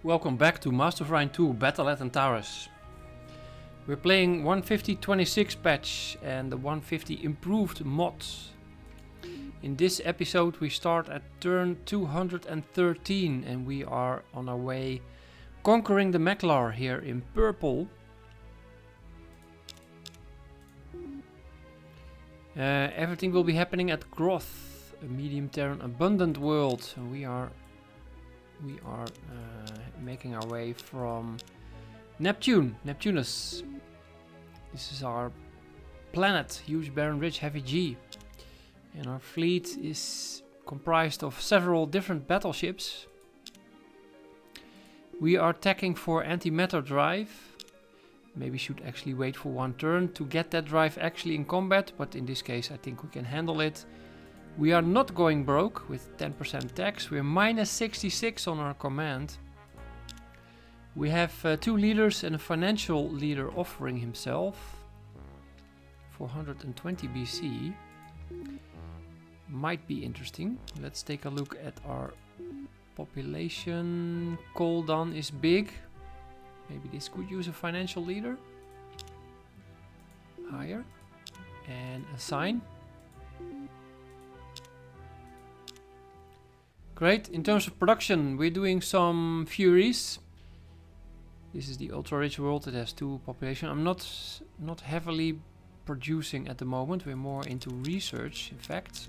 Welcome back to Master of Orion 2 Battle at Antares. We're playing 150.26 patch and the 150 improved mod. In this episode we start at turn 213 and we are on our way conquering the Meklar here in purple. Everything will be happening at Groth, a medium terran abundant world. And we are making our way from Neptunus. This is our planet, huge barren ridge, heavy G. And our fleet is comprised of several different battleships. We are attacking for antimatter drive. Maybe should actually wait for one turn to get that drive actually in combat, but in this case I think we can handle it. We are not going broke with 10% tax. We're minus 66 on our command. We have two leaders and a financial leader offering himself. 420 BC. Might be interesting. Let's take a look at our population. Koldan is big. Maybe this could use a financial leader. Hire. And assign. Great. In terms of production, we're doing some Furies. This is the ultra-rich world. It has two population. I'm not heavily producing at the moment. We're more into research, in fact.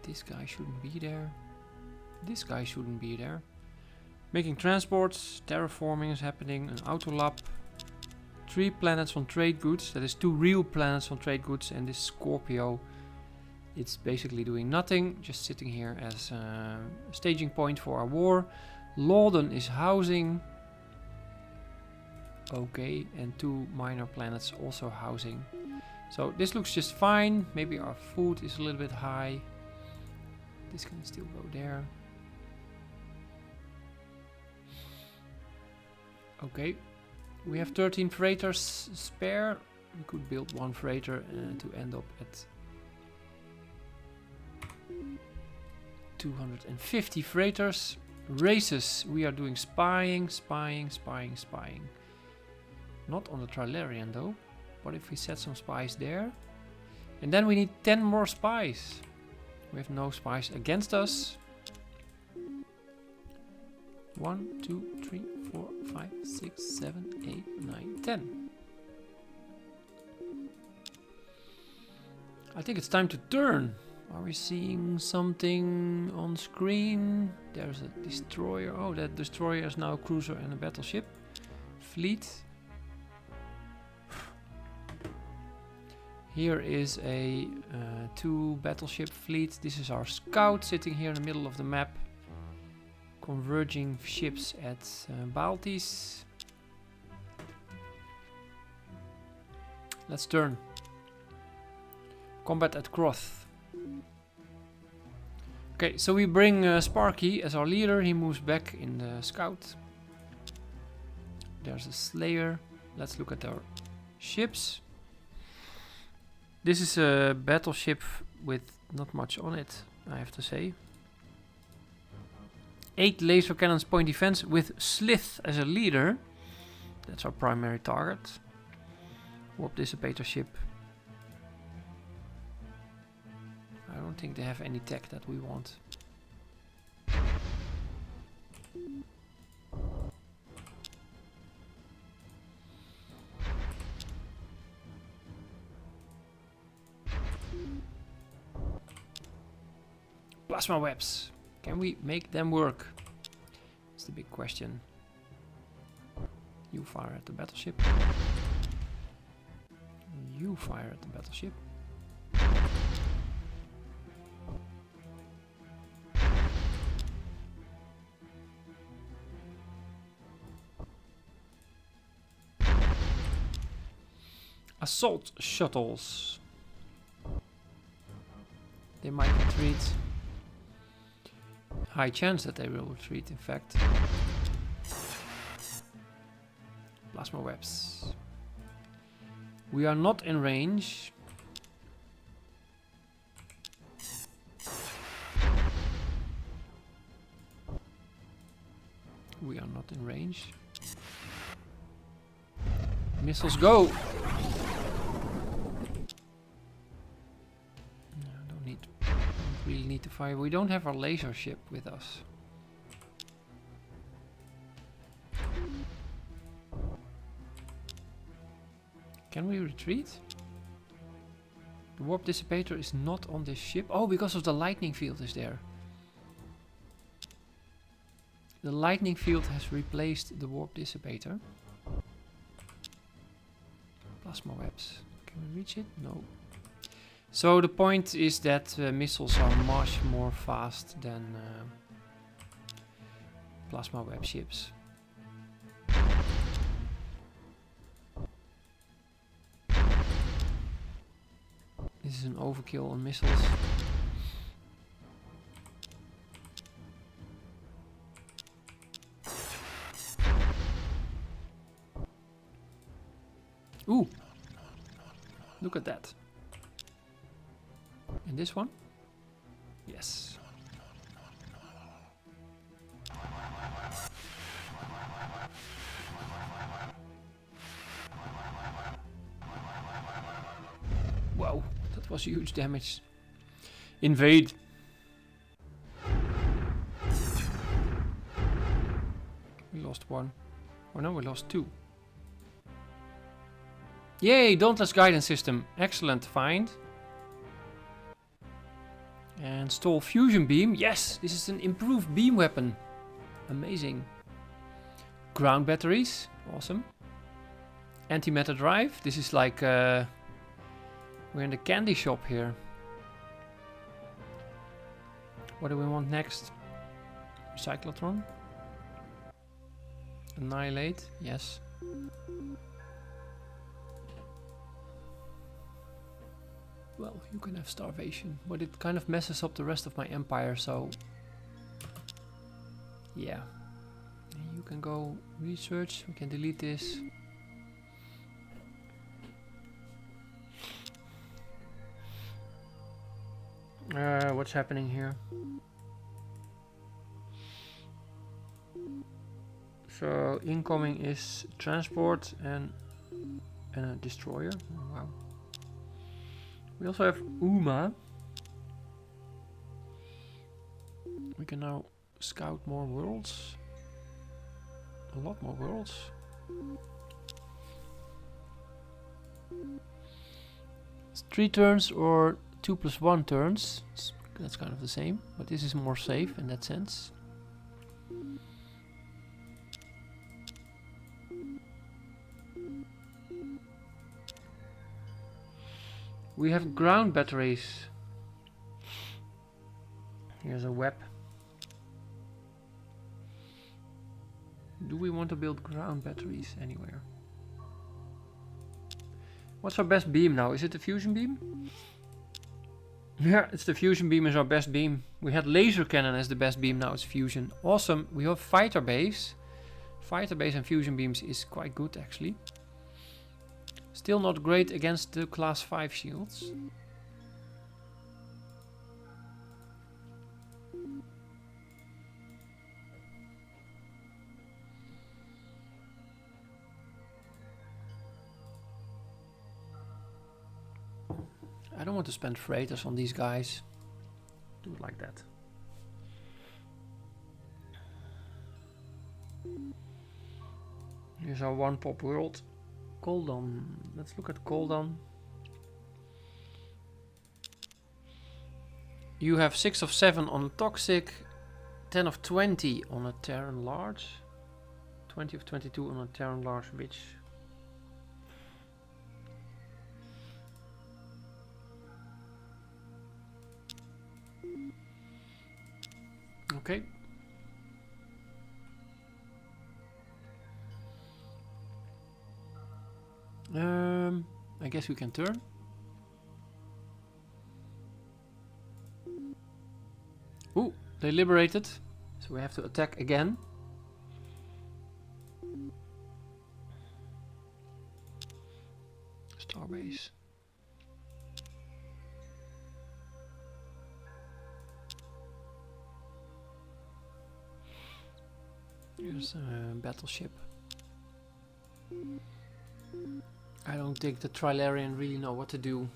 This guy shouldn't be there. This guy shouldn't be there. Making transports. Terraforming is happening. An autolab. 3 planets on trade goods. That is 2 real planets on trade goods. And this Scorpio, it's basically doing nothing, just sitting here as a staging point for our war. Lawden is housing. Okay, and 2 minor planets also housing. So this looks just fine. Maybe our food is a little bit high. This can still go there. Okay, we have 13 freighters spare. We could build 1 freighter to end up at 250 freighters. Races, we are doing spying. Not on the Trilarian though, but if we set some spies there. And then we need 10 more spies. We have no spies against us. 1, 2, 3, 4, 5, 6, 7, 8, 9, 10. I think it's time to turn. Are we seeing something on screen? There's a destroyer. Oh, that destroyer is now a cruiser and a battleship. Fleet. Here is a 2 battleship fleet. This is our scout sitting here in the middle of the map. Converging ships at Baltis. Let's turn. Combat at Groth. Okay, so we bring Sparky as our leader. He moves back in the scout. There's a Slayer. Let's look at our ships. This is a battleship with not much on it, I have to say. 8 laser cannons point defense with Slith as a leader. That's our primary target. Warp dissipator ship. I don't think they have any tech that we want. Plasma webs. Can we make them work? That's the big question. You fire at the battleship. You fire at the battleship. Assault shuttles. They might retreat. High chance that they will retreat, in fact. Plasma webs. We are not in range. We are not in range. Missiles go! No, don't really need to fire. We don't have our laser ship with us. Can we retreat? The warp dissipator is not on this ship. Oh, because of the lightning field is there. The lightning field has replaced the warp dissipator. Plasma webs. Can we reach it? No. So the point is that missiles are much more fast than plasma web ships. This is an overkill on missiles. Ooh! Look at that. And this one? Yes. Wow, that was huge damage. Invade. We lost one. Oh no, we lost two. Yay, Dauntless Guidance System. Excellent find. And stall fusion beam. Yes, this is an improved beam weapon. Amazing. Ground batteries. Awesome. Antimatter drive. This is like we're in the candy shop here. What do we want next? Recyclotron. Annihilate. Yes. Well, you can have starvation, but it kind of messes up the rest of my empire, so yeah. You can go research, we can delete this. What's happening here? So incoming is transport and a destroyer. Oh, wow. We also have Uma. We can now scout more worlds. A lot more worlds. It's 3 turns or 2+1 turns. That's kind of the same, but this is more safe in that sense. We have ground batteries. Here's a web. Do we want to build ground batteries anywhere? What's our best beam now? Is it the fusion beam? Yeah, it's the fusion beam is our best beam. We had laser cannon as the best beam, now it's fusion. Awesome. We have fighter base. Fighter base and fusion beams is quite good actually. Still not great against the class 5 shields. I don't want to spend freighters on these guys. Do it like that. Here's our one pop world. Koldon. Let's look at Koldon. You have 6 of 7 on a toxic, 10 of 20 on a Terran large, 20 of 22 on a Terran large which. Okay. I guess we can turn. Ooh, they liberated, so we have to attack again. Starbase. Here's a battleship. I don't think the Trilarian really know what to do.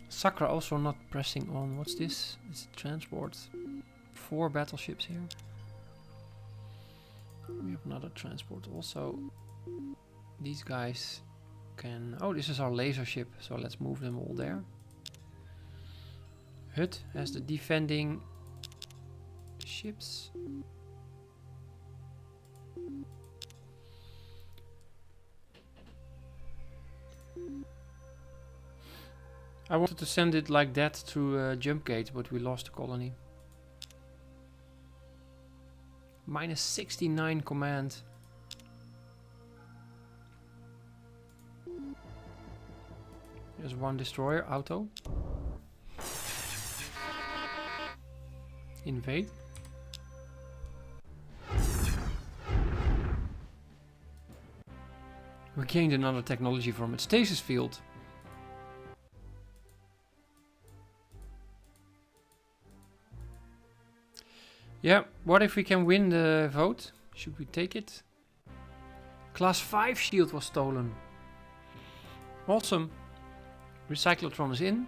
Sakra also not pressing on. What's this? It's a transport. 4 battleships here. We have another transport also. These guys can... Oh, this is our laser ship. So let's move them all there. Hut has the defending ships. I wanted to send it like that through jump gate, but we lost the colony. Minus 69 command. There's one destroyer, auto. Invade. We gained another technology from its stasis field. Yeah, what if we can win the vote? Should we take it? Class 5 shield was stolen. Awesome. Recyclotron is in.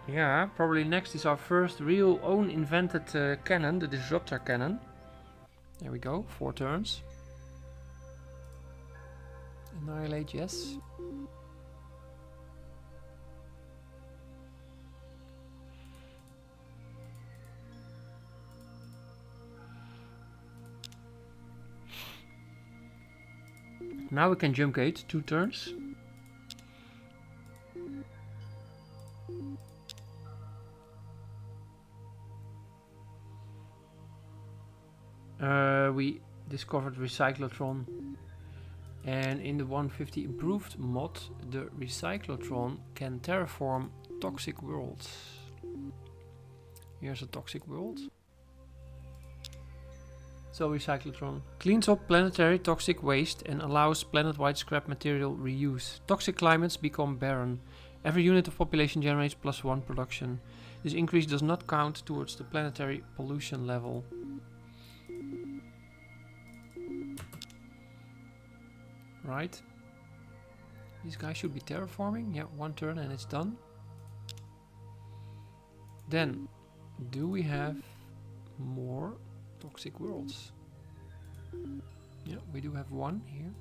Yeah, probably next is our first real own invented cannon, the Disruptor cannon. There we go, 4 turns. Annihilate, yes. Now we can jump gate, 2 turns. We discovered Recyclotron, and in the 150 improved mod, the Recyclotron can terraform toxic worlds. Here's a toxic world. So Recyclotron cleans up planetary toxic waste and allows planet-wide scrap material reuse. Toxic climates become barren. Every unit of population generates +1 production. This increase does not count towards the planetary pollution level. Right. These guys should be terraforming. Yeah, 1 turn and it's done. Then, do we have more toxic worlds? Yeah, we do have 1 here.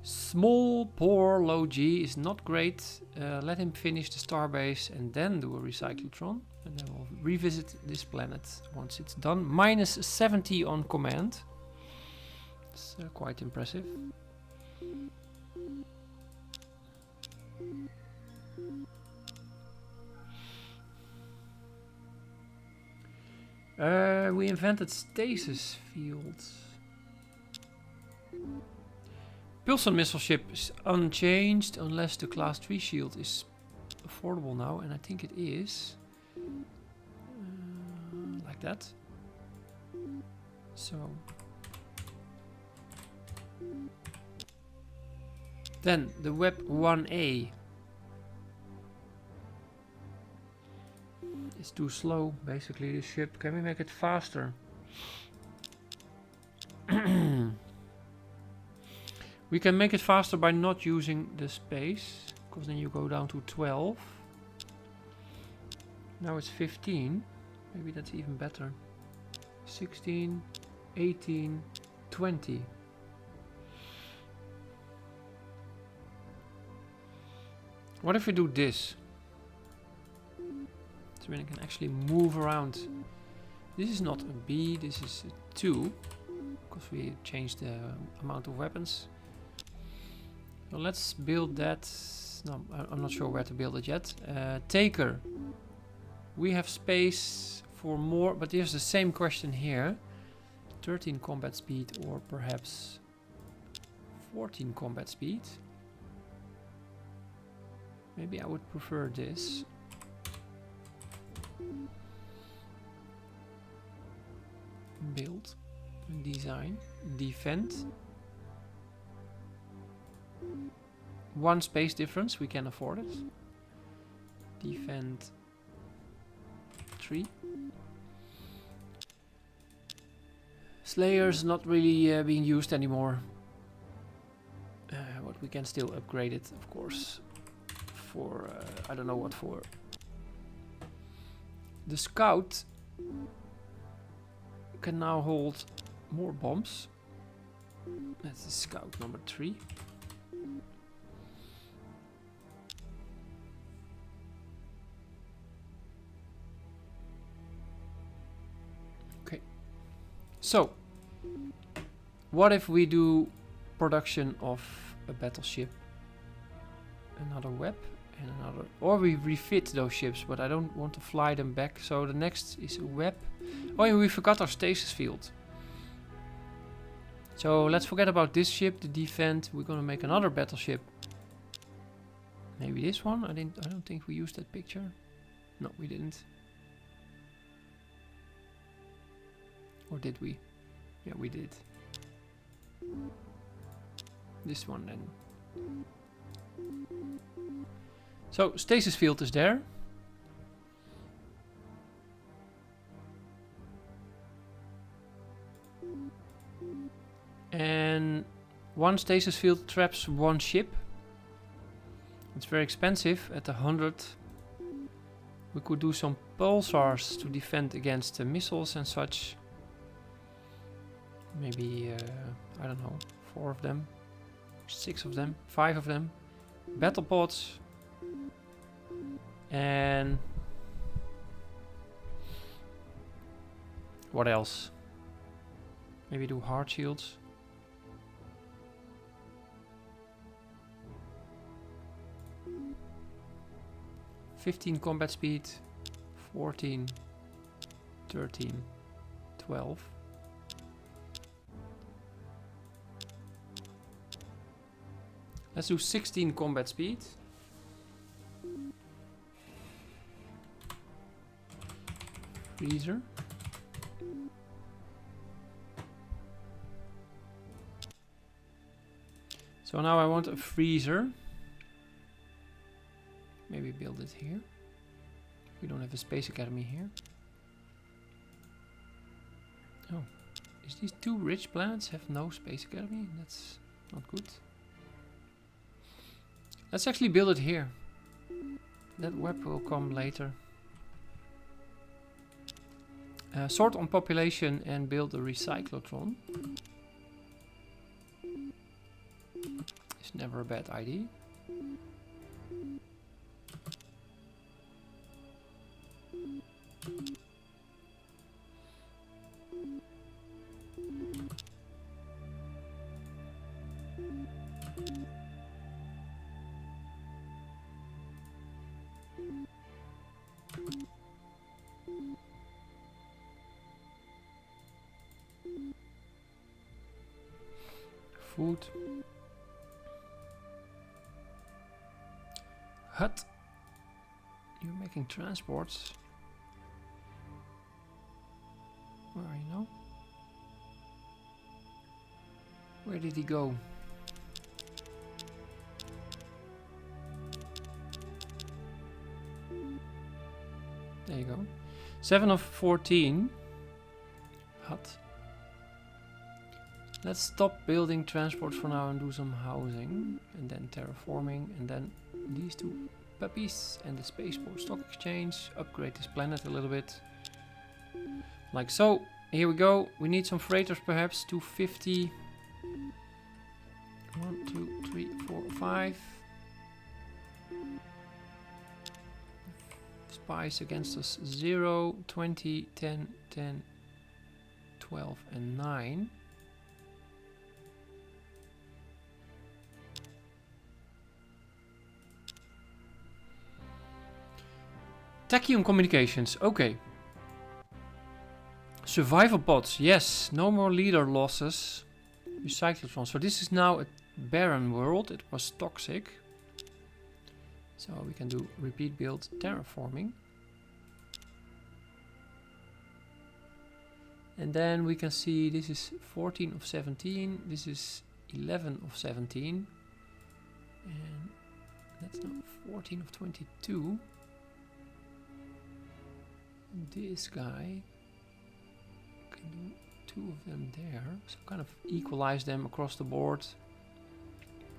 Small, poor, low G is not great. Let him finish the starbase and then do a Recyclotron. And then we'll revisit this planet once it's done. Minus 70 on command. It's quite impressive. We invented stasis fields. Pulsar missile ship is unchanged unless the class 3 shield is affordable now, and I think it is. Like that. So then the Web 1A is too slow, basically, this ship. Can we make it faster? We can make it faster by not using the space, because then you go down to 12. Now it's 15. Maybe that's even better. 16, 18, 20. What if we do this? So we can actually move around. This is not a B, this is a 2. Because we changed the amount of weapons. So let's build that. No, I'm not sure where to build it yet. Taker. We have space for more, but here's the same question here. 13 combat speed or perhaps 14 combat speed. Maybe I would prefer this. Build, design, defend. 1 space difference, we can afford it. Defend 3. Slayer's not really being used anymore. But we can still upgrade it, of course. For, I don't know what for. The Scout can now hold more bombs. That's the Scout number 3. Okay. So, what if we do production of a battleship, another web, and another, or we refit those ships, but I don't want to fly them back. So the next is a web. Oh, yeah, we forgot our stasis field. So let's forget about this ship, the defend. We're gonna make another battleship. Maybe this one. I don't think we used that picture. No, we didn't. Or did we? Yeah, we did. This one then. So stasis field is there. And one stasis field traps one ship. It's very expensive at 100. We could do some pulsars to defend against missiles and such. Maybe, I don't know, 4 of them, 6 of them, 5 of them. Battle pods. And what else? Maybe do hard shields. (15) combat speed, 14, 13, 12. Let's do 16 combat speed. Freezer. So now I want a freezer. Maybe build it here. We don't have a space academy here. Oh, is these 2 rich planets have no space academy? That's not good. Let's actually build it here. That web will come later. Sort on population and build a recyclotron. It's never a bad idea. Food. Hut. You're making transports. Where are you now? Where did he go? There you go. 7 of 14. Hut. Let's stop building transport for now and do some housing. And then terraforming. And then these 2 puppies and the spaceport stock exchange. Upgrade this planet a little bit. Like so. Here we go. We need some freighters perhaps. 250. 1, 2, 3, 4, 5. Spies against us 0, 20, 10, 10, 12 and 9. Tachyon communications, okay. Survival pods, yes, no more leader losses. Recyclotron, so this is now a barren world, it was toxic. So we can do repeat build terraforming. And then we can see this is 14 of 17, this is 11 of 17. And that's now 14 of 22. This guy can do 2 of them there, so kind of equalize them across the board.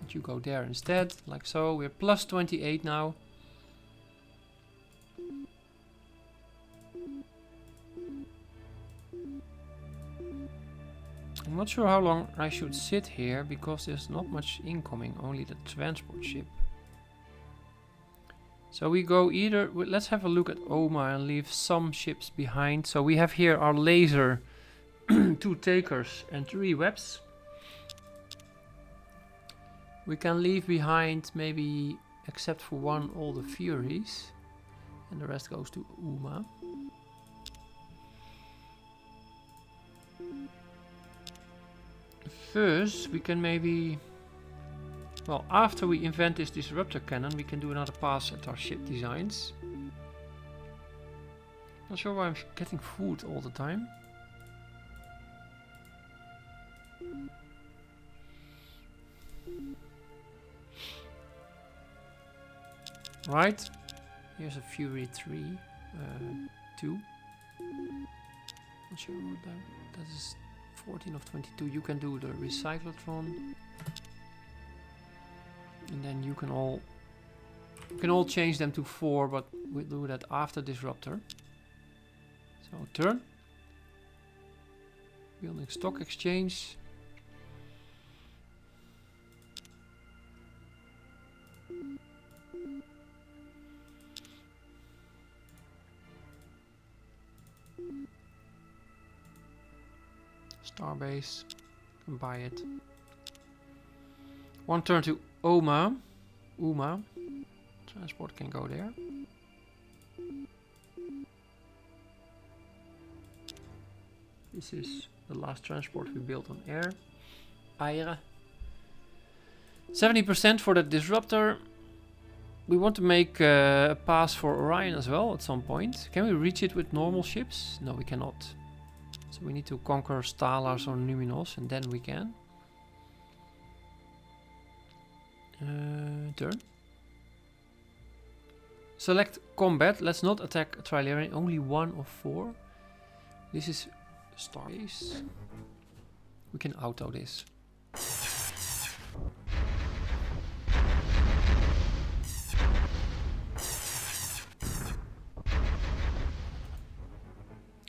But you go there instead, like so. We're plus 28 now. I'm not sure how long I should sit here because there's not much incoming, only the transport ship. So we go either, let's have a look at Oma and leave some ships behind. So we have here our laser, 2 takers and 3 webs. We can leave behind maybe, except for one, all the Furies. And the rest goes to Uma. First, we can maybe... Well, after we invent this disruptor cannon, we can do another pass at our ship designs. Not sure why I'm getting food all the time. Right, here's a Fury 3, 2. Not sure what that is. 14 of 22. You can do the recyclotron, and then you can all change them to 4, but we'll do that after disruptor. So turn, building stock exchange. Starbase, can buy it. 1 turn to Uma. Transport can go there. This is the last transport we built on air. Aire. 70% for the disruptor. We want to make a pass for Orion as well at some point. Can we reach it with normal ships? No, we cannot. So we need to conquer Stalars or Numinos, and then we can. Turn. Select combat. Let's not attack a Trilarian. Only 1 of 4. This is Starbase. We can auto this.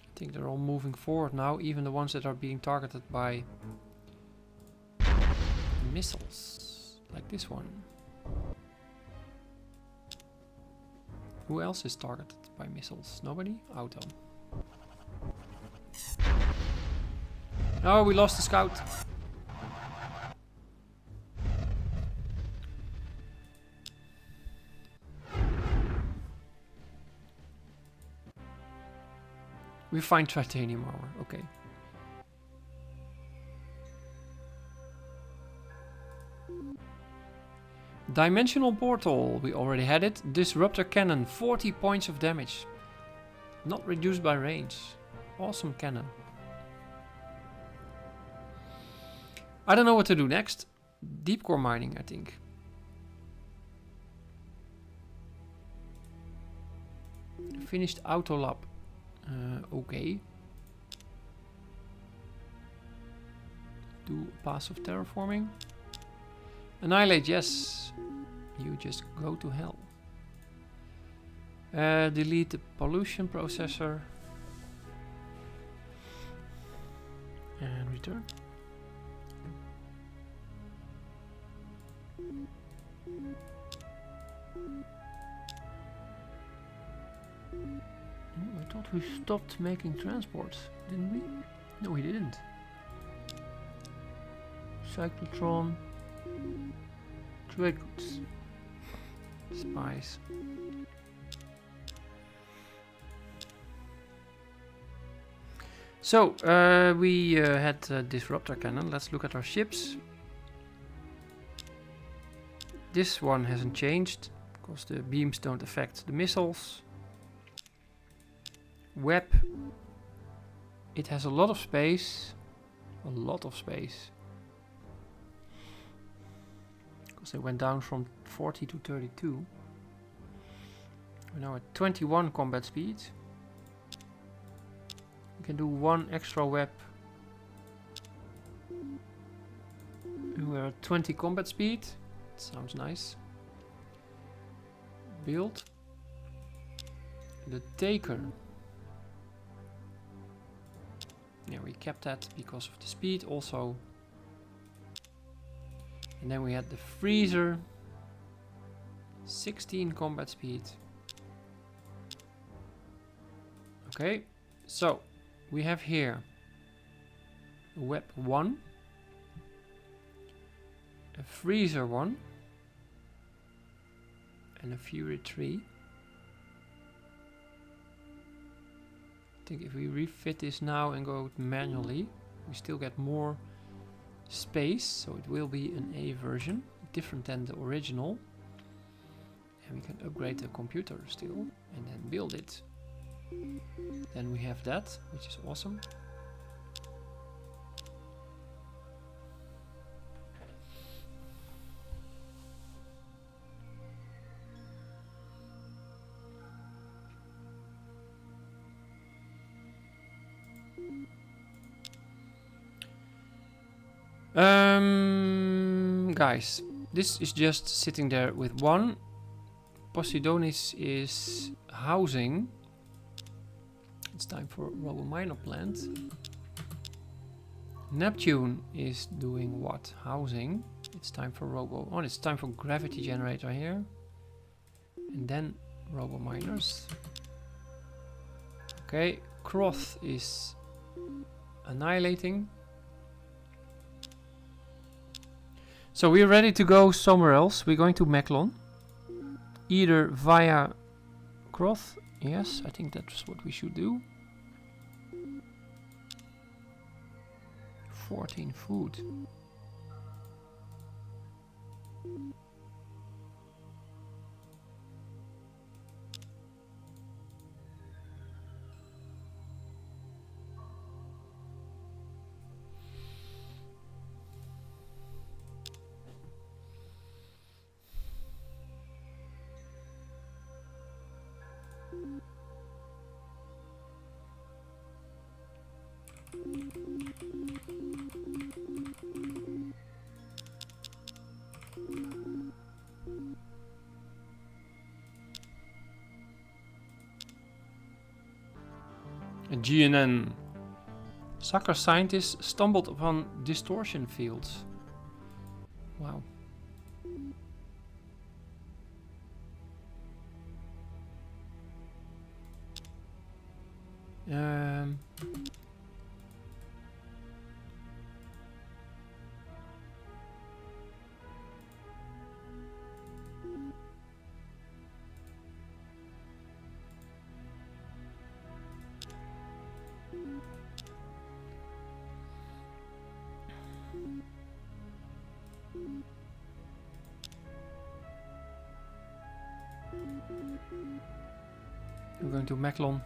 I think they're all moving forward now, even the ones that are being targeted by missiles, like this one. Who else is targeted by missiles? Nobody? Auto. Oh, we lost the scout. We find titanium armor, okay. Dimensional portal, we already had it. Disruptor cannon, 40 points of damage. Not reduced by range. Awesome cannon. I don't know what to do next. Deep core mining, I think. Finished auto lab. Okay. Do a pass of terraforming. Annihilate, yes. You just go to hell. Delete the pollution processor. And return. I thought we stopped making transports, didn't we? No, we didn't. Cyclotron. Trade goods. Spies. So, we had disruptor cannon. Let's look at our ships. This one hasn't changed, because the beams don't affect the missiles. Web. It has a lot of space. A lot of space. Because they went down from 40 to 32. We're now at 21 combat speed. can do one extra web. We're at 20 combat speed. Sounds nice. Build. The Taker. Yeah, we kept that because of the speed also. And then we had the Freezer. 16 combat speed. Okay, so we have here a web 1, a Freezer 1, and a Fury 3. I think if we refit this now and go manually, we still get more space, so it will be an A version, different than the original. And we can upgrade the computer still, and then build it. Then we have that, which is awesome. Guys, this is just sitting there with one. Poseidonis is housing. It's time for Robo Minor Plant. Neptune is doing what? Housing. It's time for Robo. Oh, it's time for Gravity Generator here. And then Robo Miners. Okay, Croth is annihilating. So we're ready to go somewhere else. We're going to Meklon. Either via Croth. Yes, I think that's what we should do. 14 food. A GNN. Sucker scientists stumbled upon distortion fields. Wow. We're going to Meklon.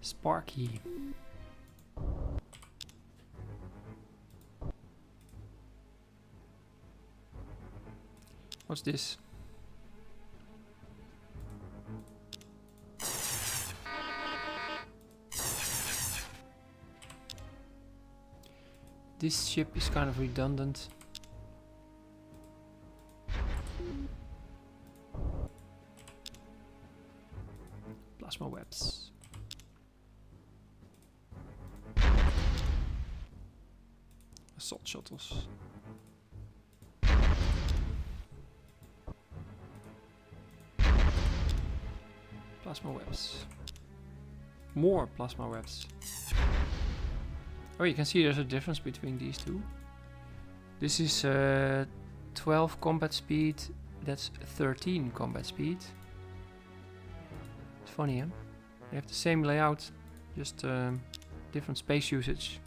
Sparky. What's this? This ship is kind of redundant. Plasma webs. Assault shuttles. Plasma webs. More plasma webs. Oh, you can see there's a difference between these two. This is 12 combat speed. That's 13 combat speed. It's funny, huh? They have the same layout, just different space usage.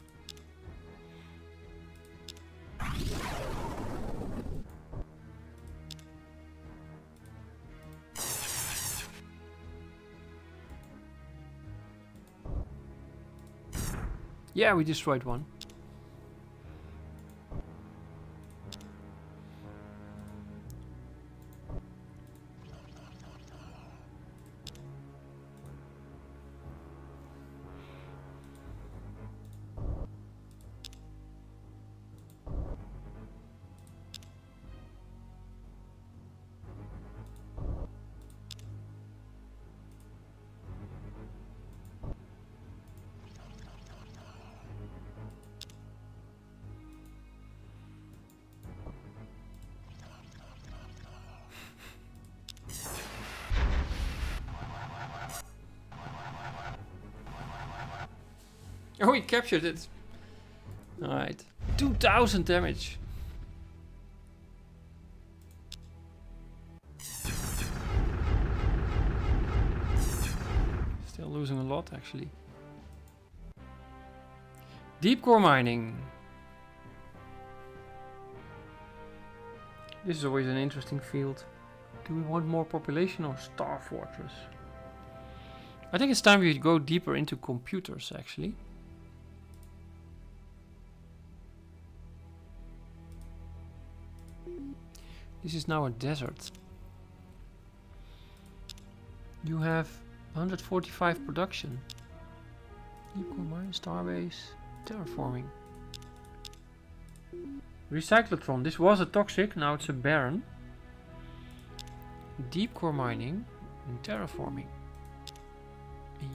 Yeah, we destroyed one. Oh, he captured it. Alright. 2000 damage. Still losing a lot, actually. Deep core mining. This is always an interesting field. Do we want more population or Star Fortress? I think it's time we go deeper into computers, actually. This is now a desert. You have 145 production. Deep core mine, starbase, terraforming. Recyclotron. This was a toxic, now it's a barren. Deep core mining and terraforming.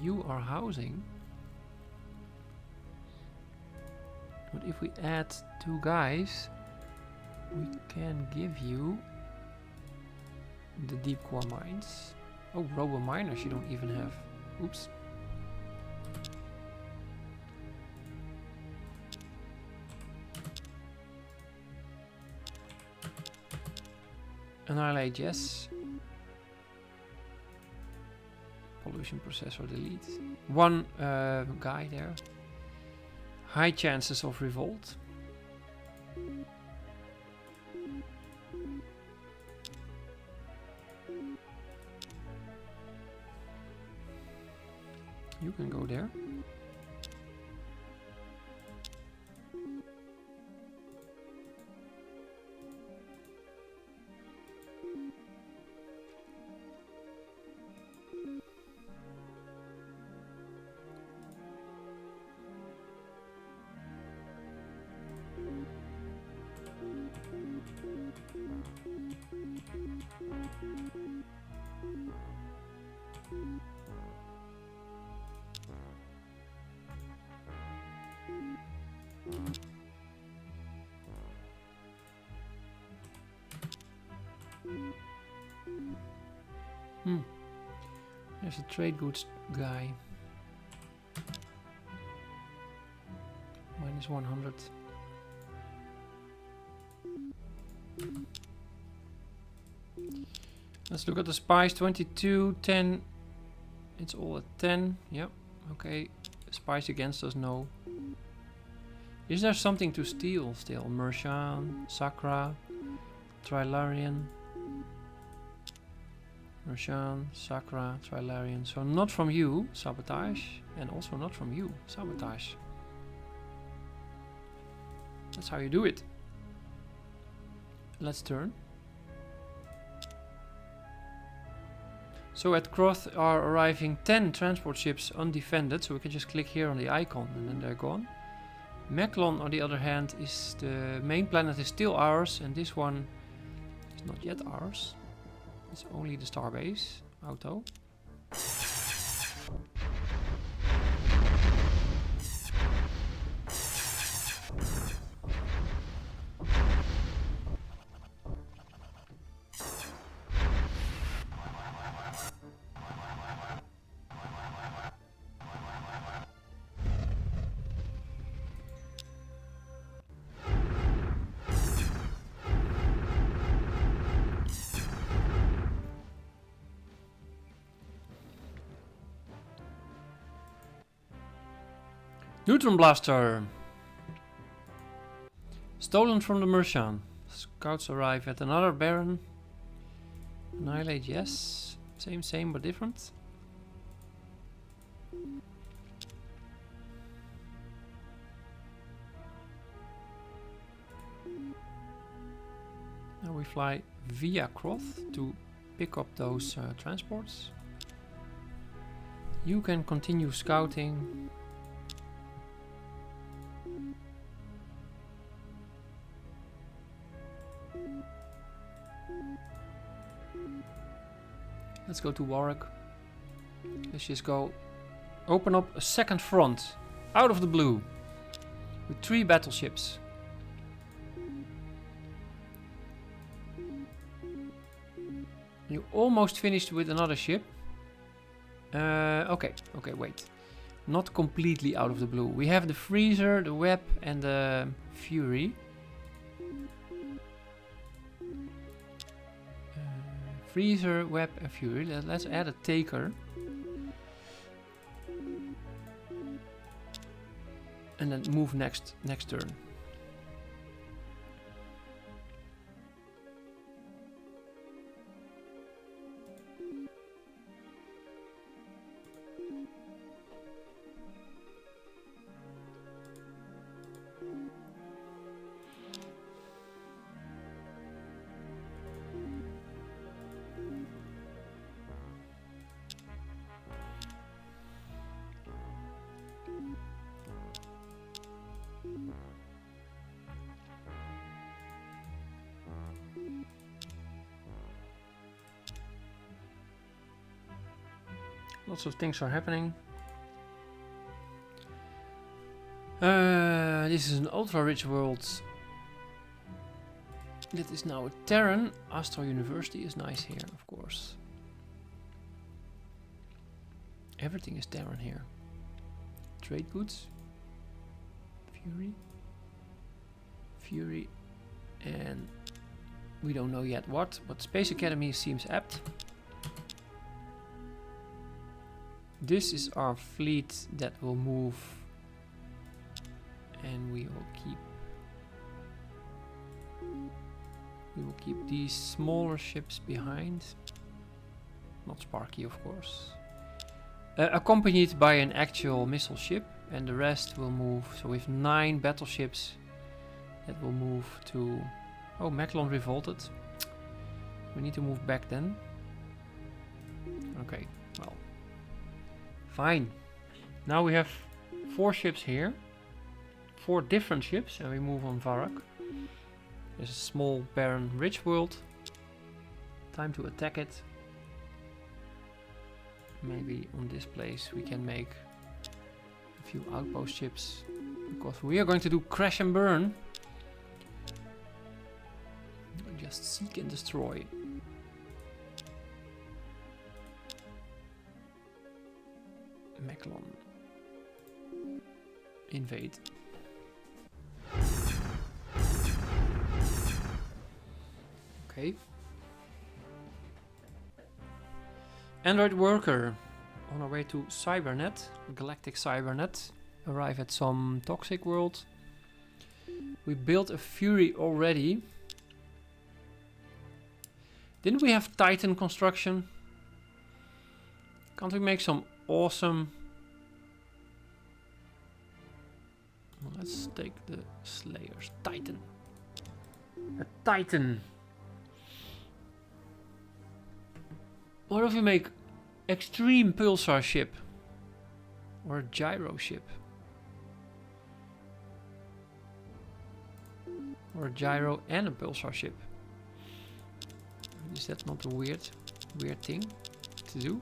You are housing. But if we add 2 guys, we can give you the deep core mines. Oh, robo miners you don't even have. Oops. Annihilate, yes. Pollution processor, delete. 1 guy there. High chances of revolt. You can go there. There's a trade goods guy. Minus 100. Let's look at the spies. 22, 10. It's all at 10. Yep. Okay. Spies against us, no. Is there something to steal still? Mershan, Sakra, Trilarian. Mershan, Sakra, Trilarian. So not from you, Sabotage. And also not from you, Sabotage. That's how you do it. Let's turn. So at Kroth are arriving 10 transport ships undefended, so we can just click here on the icon and then they're gone. Meklon, on the other hand, is the main planet is still ours, and this one is not yet ours. It's only the starbase, Auto. Neutron Blaster. Stolen from the Mershan. Scouts arrive at another Baron. Annihilate, yes. Same but different. we fly via Croth to pick up those transports. You can continue scouting. Let's go to Warwick. Let's just go open up a second front out of the blue with 3 battleships. You almost finished with another ship. Okay, wait. Not completely out of the blue. We have the Freezer, the Web, and the Fury. Freezer, Web, and Fury. Let's add a Taker. And then move next turn. Lots of things are happening. This is an ultra-rich world. That is now a Terran. Astro University is nice here, of course. Everything is Terran here. Trade goods. Fury. And we don't know yet what, but Space Academy seems apt. This is our fleet that will move, and we will keep these smaller ships behind. Not Sparky, of course. Accompanied by an actual missile ship, and the rest will move. So we have 9 battleships that will move to. Oh, Macklon revolted. We need to move back then. Okay, well. Fine. Now we have 4 ships here. 4 different ships, and we move on Varak. There's a small, barren, rich world. Time to attack it. Maybe on this place we can make a few outpost ships. Because we are going to do crash and burn. Just seek and destroy. Macklon. Invade. Okay. Android worker. On our way to Cybernet. Galactic Cybernet. Arrive at some toxic world. We built a Fury already. Didn't we have Titan construction? Can't we make some awesome... Let's take the Slayers. Titan. A Titan. What if we make extreme pulsar ship? Or a gyro ship? Or a gyro and a pulsar ship? Is that not a weird thing to do?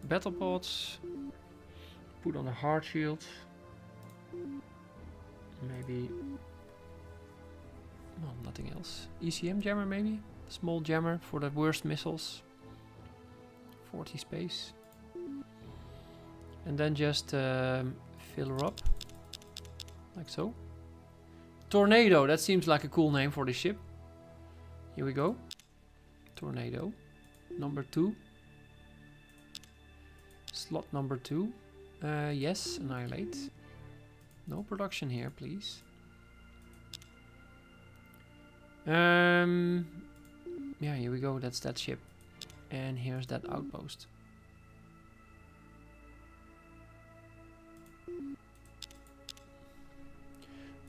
Battle pods. Put on a hard shield. Maybe. Well, nothing else. ECM jammer maybe? Small jammer for the worst missiles. 40 space. And then just fill her up. Like so. Tornado, that seems like a cool name for this ship. Here we go. Tornado. Number 2. Slot number 2. Yes, annihilate. No production here, please. Yeah, here we go. That's that ship. And here's that outpost.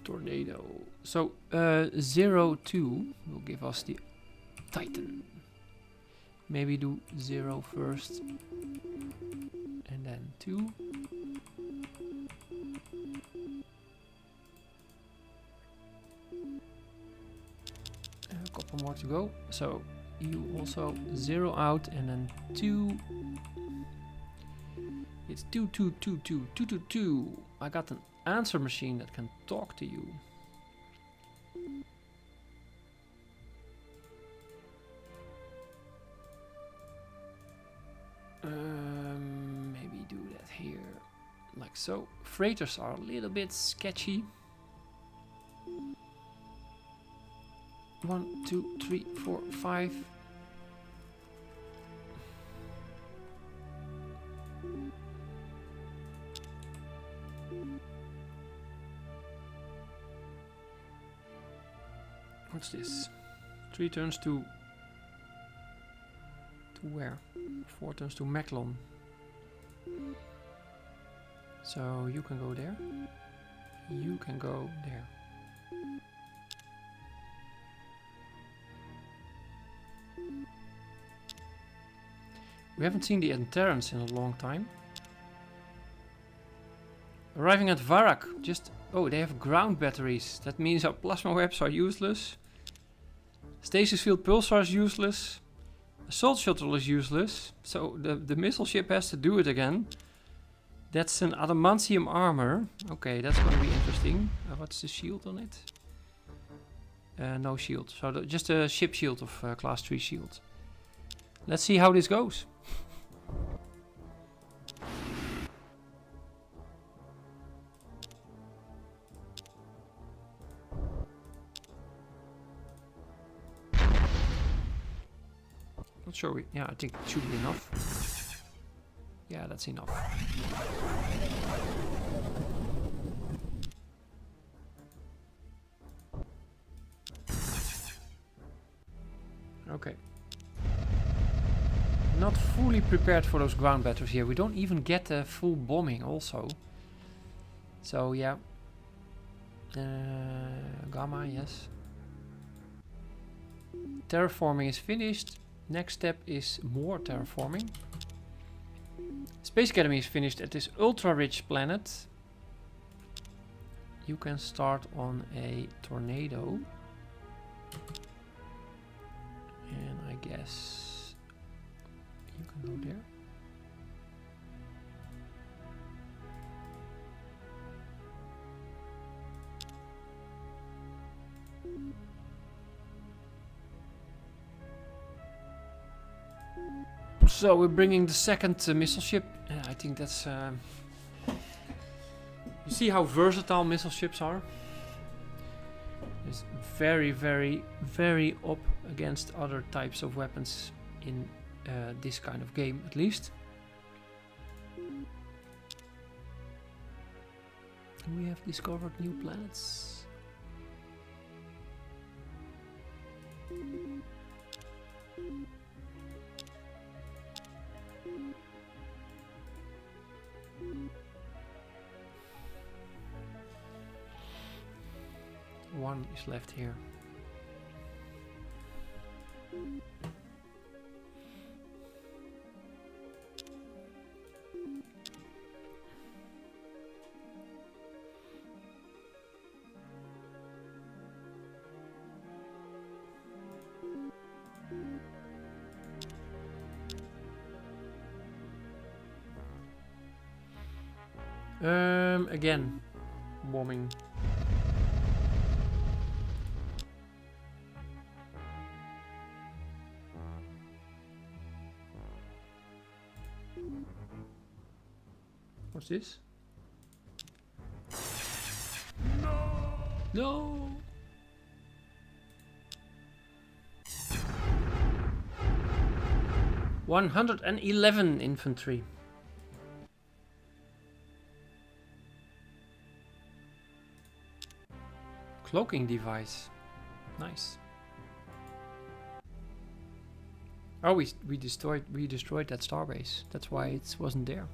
tornado. So 0-2 will give us the Titan. Maybe do 0 first and then 2. A couple more to go. So you also 0 out and then 2. It's 2. I got an answer machine that can talk to you. Maybe do that here, like so. Freighters are a little bit sketchy. 1, 2, 3, 4, 5. What's this? 3 turns to where? 4 turns to Macklon. So you can go there. You can go there. We haven't seen the Antares in a long time. Arriving at Varak. Just... oh, they have ground batteries. That means our plasma webs are useless. Stasis field pulsar is useless. Assault shuttle is useless. So the missile ship has to do it again. That's an adamantium armor. Okay, that's going to be interesting. What's the shield on it? No shield. So just a ship shield of class 3 shield. Let's see how this goes. Not sure yeah, I think it should be enough. Yeah, that's enough. Okay. Not fully prepared for those ground battles here. We don't even get a full bombing also. So yeah. Gamma, yes. Terraforming is finished. Next step is more terraforming. Space Academy is finished at this ultra-rich planet. You can start on a tornado. And I guess you can go there. So we're bringing the second missile ship. I think that's... you see how versatile missile ships are? It's very, very, very up against other types of weapons in this kind of game, at least. We have discovered new planets. One is left here. Again, bombing. What's this? No! 111 infantry. Cloaking device. Nice. Oh, we destroyed that starbase. That's why it wasn't there.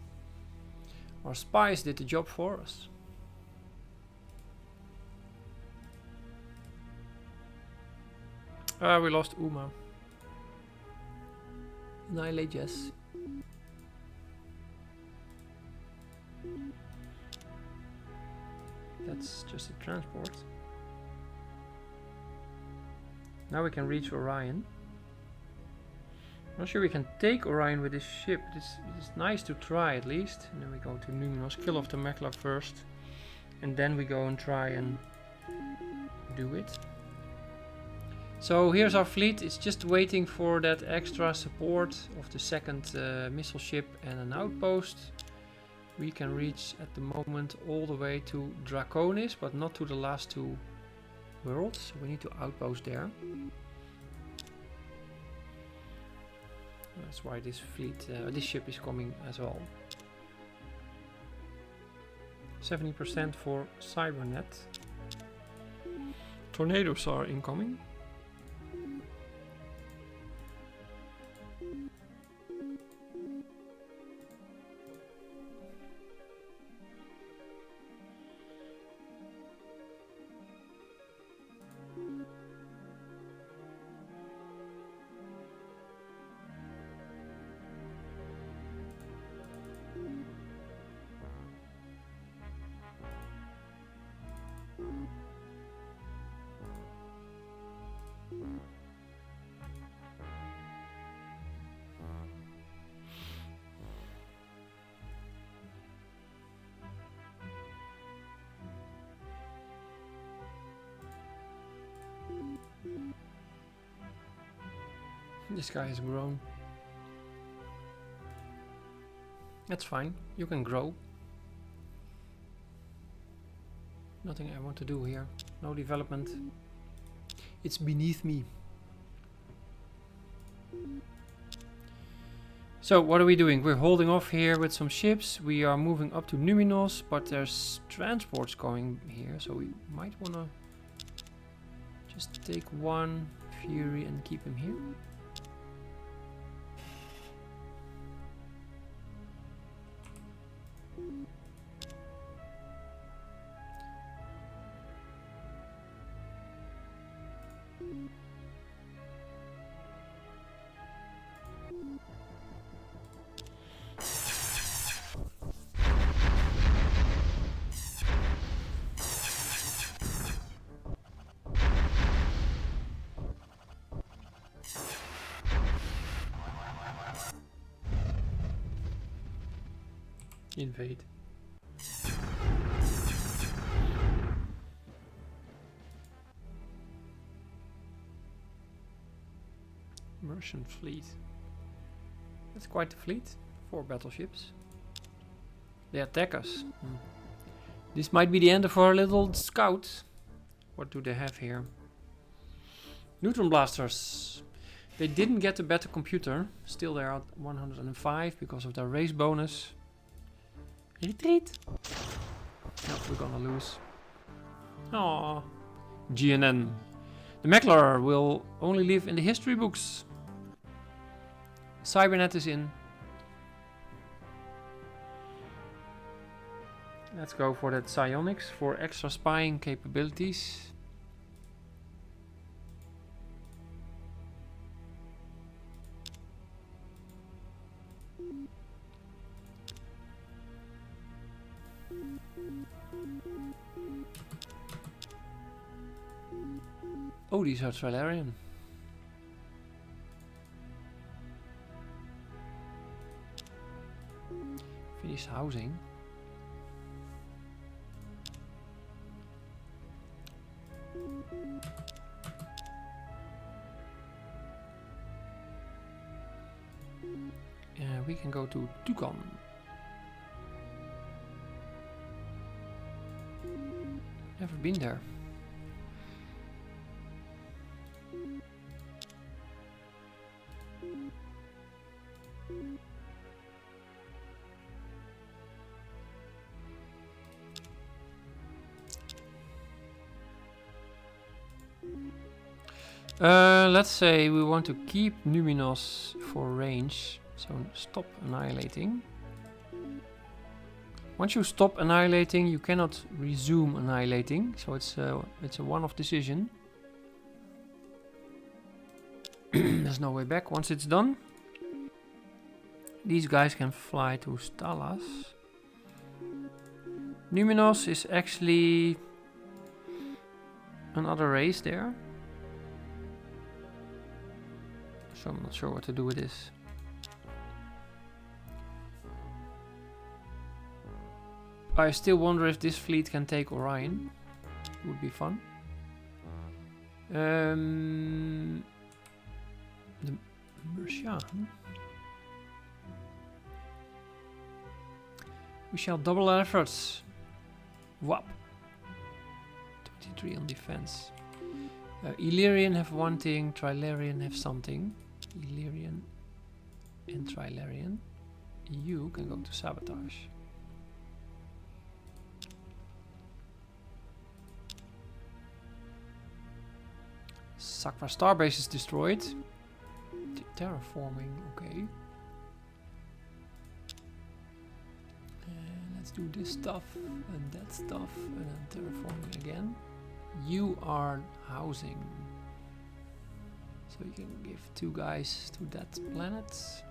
Our spies did the job for us. We lost Uma. Annihilate, yes. That's just a transport. Now we can reach Orion. Not sure we can take Orion with this ship. It's nice to try at least. And then we go to Numinos, kill off the Mechla first. And then we go and try and do it. So here's our fleet. It's just waiting for that extra support of the second missile ship and an outpost. We can reach at the moment all the way to Draconis, but not to the last two worlds. So we need to outpost there. That's why this fleet, this ship is coming as well. 70% for Cybernet. Tornadoes are incoming. This guy has grown. That's fine. You can grow. Nothing I want to do here. No development. It's beneath me. So what are we doing? We're holding off here with some ships. We are moving up to Numinos, but there's transports going here, so we might want to just take one Fury and keep him here. Invade. Merchant fleet. That's quite a fleet. 4 battleships. They attack us. This might be the end of our little scout. What do they have here? Neutron blasters. They didn't get a better computer. Still they're at 105 because of their race bonus. Retreat. No, we're gonna lose. Aww. GNN. The Mechler will only live in the history books. Cybernet is in. Let's go for that psionics for extra spying capabilities. Oh, these are Trilarian. Finished housing. We can go to Tucon. Never been there. Let's say we want to keep Numinos for range, so stop annihilating. Once you stop annihilating, you cannot resume annihilating, so it's a one-off decision. There's no way back once it's done. These guys can fly to Stalas. Numinos is actually another race there. So I'm not sure what to do with this. I still wonder if this fleet can take Orion. It would be fun. The Mercia. We shall double our efforts. Wap. 23 on defense. Illyrian have one thing, Trilarian have something. Illyrian and Trilarian. You can go to sabotage. Sakra starbase is destroyed. Terraforming, okay. Let's do this stuff and that stuff and then terraforming again. You are housing. So you can give 2 guys to that planet.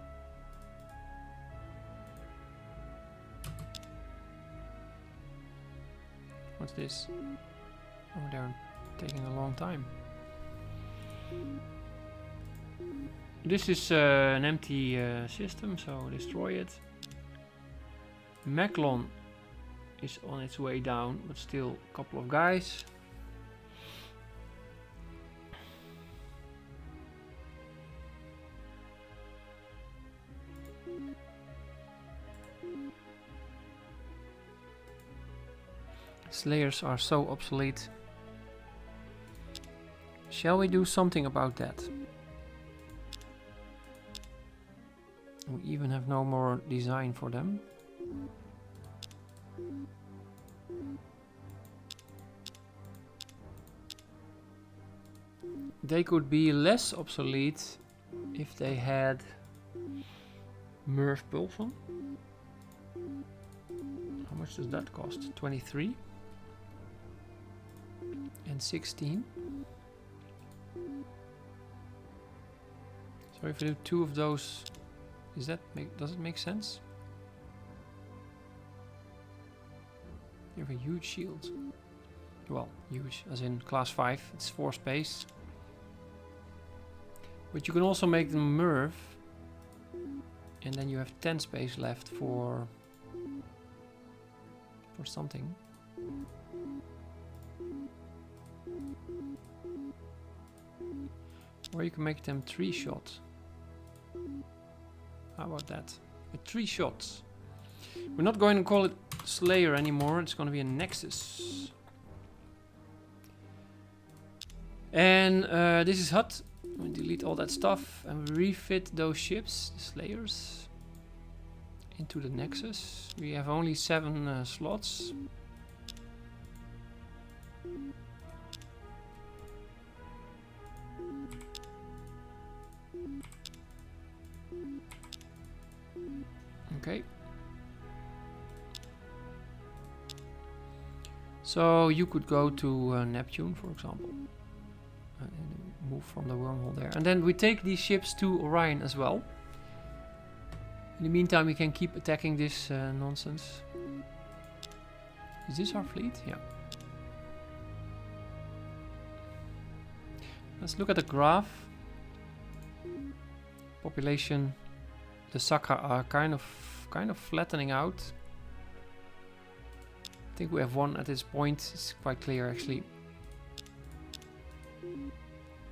What's this? Oh, they're taking a long time. This is an empty system, so destroy it. Maclon is on its way down, but still a couple of guys. Slayers are so obsolete. Shall we do something about that? We even have no more design for them. They could be less obsolete if they had Merv Pulson. How much does that cost? 23 and 16. So if I do 2 of those, does it make sense? You have a huge shield. Well, huge as in class 5, it's 4 space. But you can also make them Merv, and then you have 10 space left for something. Or you can make them 3 shots. How about that? With 3 shots. We're not going to call it Slayer anymore, it's going to be a Nexus. And this is Hut. We delete all that stuff and we refit those ships, the Slayers, into the Nexus. We have only 7 slots. Okay. So you could go to Neptune, for example, and move from the wormhole there. And then we take these ships to Orion as well. In the meantime, we can keep attacking this nonsense. Is this our fleet? Yeah. Let's look at the graph. Population. The Sakra are kind of flattening out. I think we have one at this point. It's quite clear actually.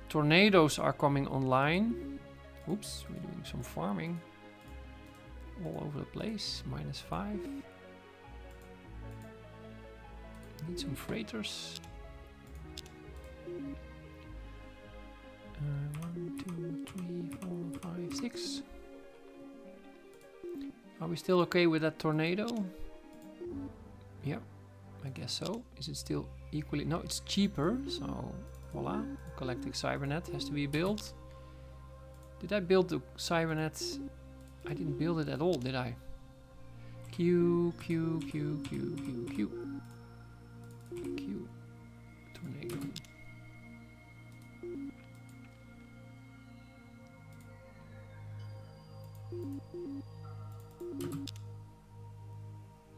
Tornadoes are coming online. Oops, we're doing some farming all over the place. -5. Need some freighters. 1, 2, 3, 4, 5, 6. Are we still okay with that tornado? Yeah, I guess so. Is it still equally? No, it's cheaper. So voila, Galactic Cybernet has to be built. Did I build the Cybernet? I didn't build it at all, did I? Q, Q, Q, Q, Q, Q. Q. Tornado.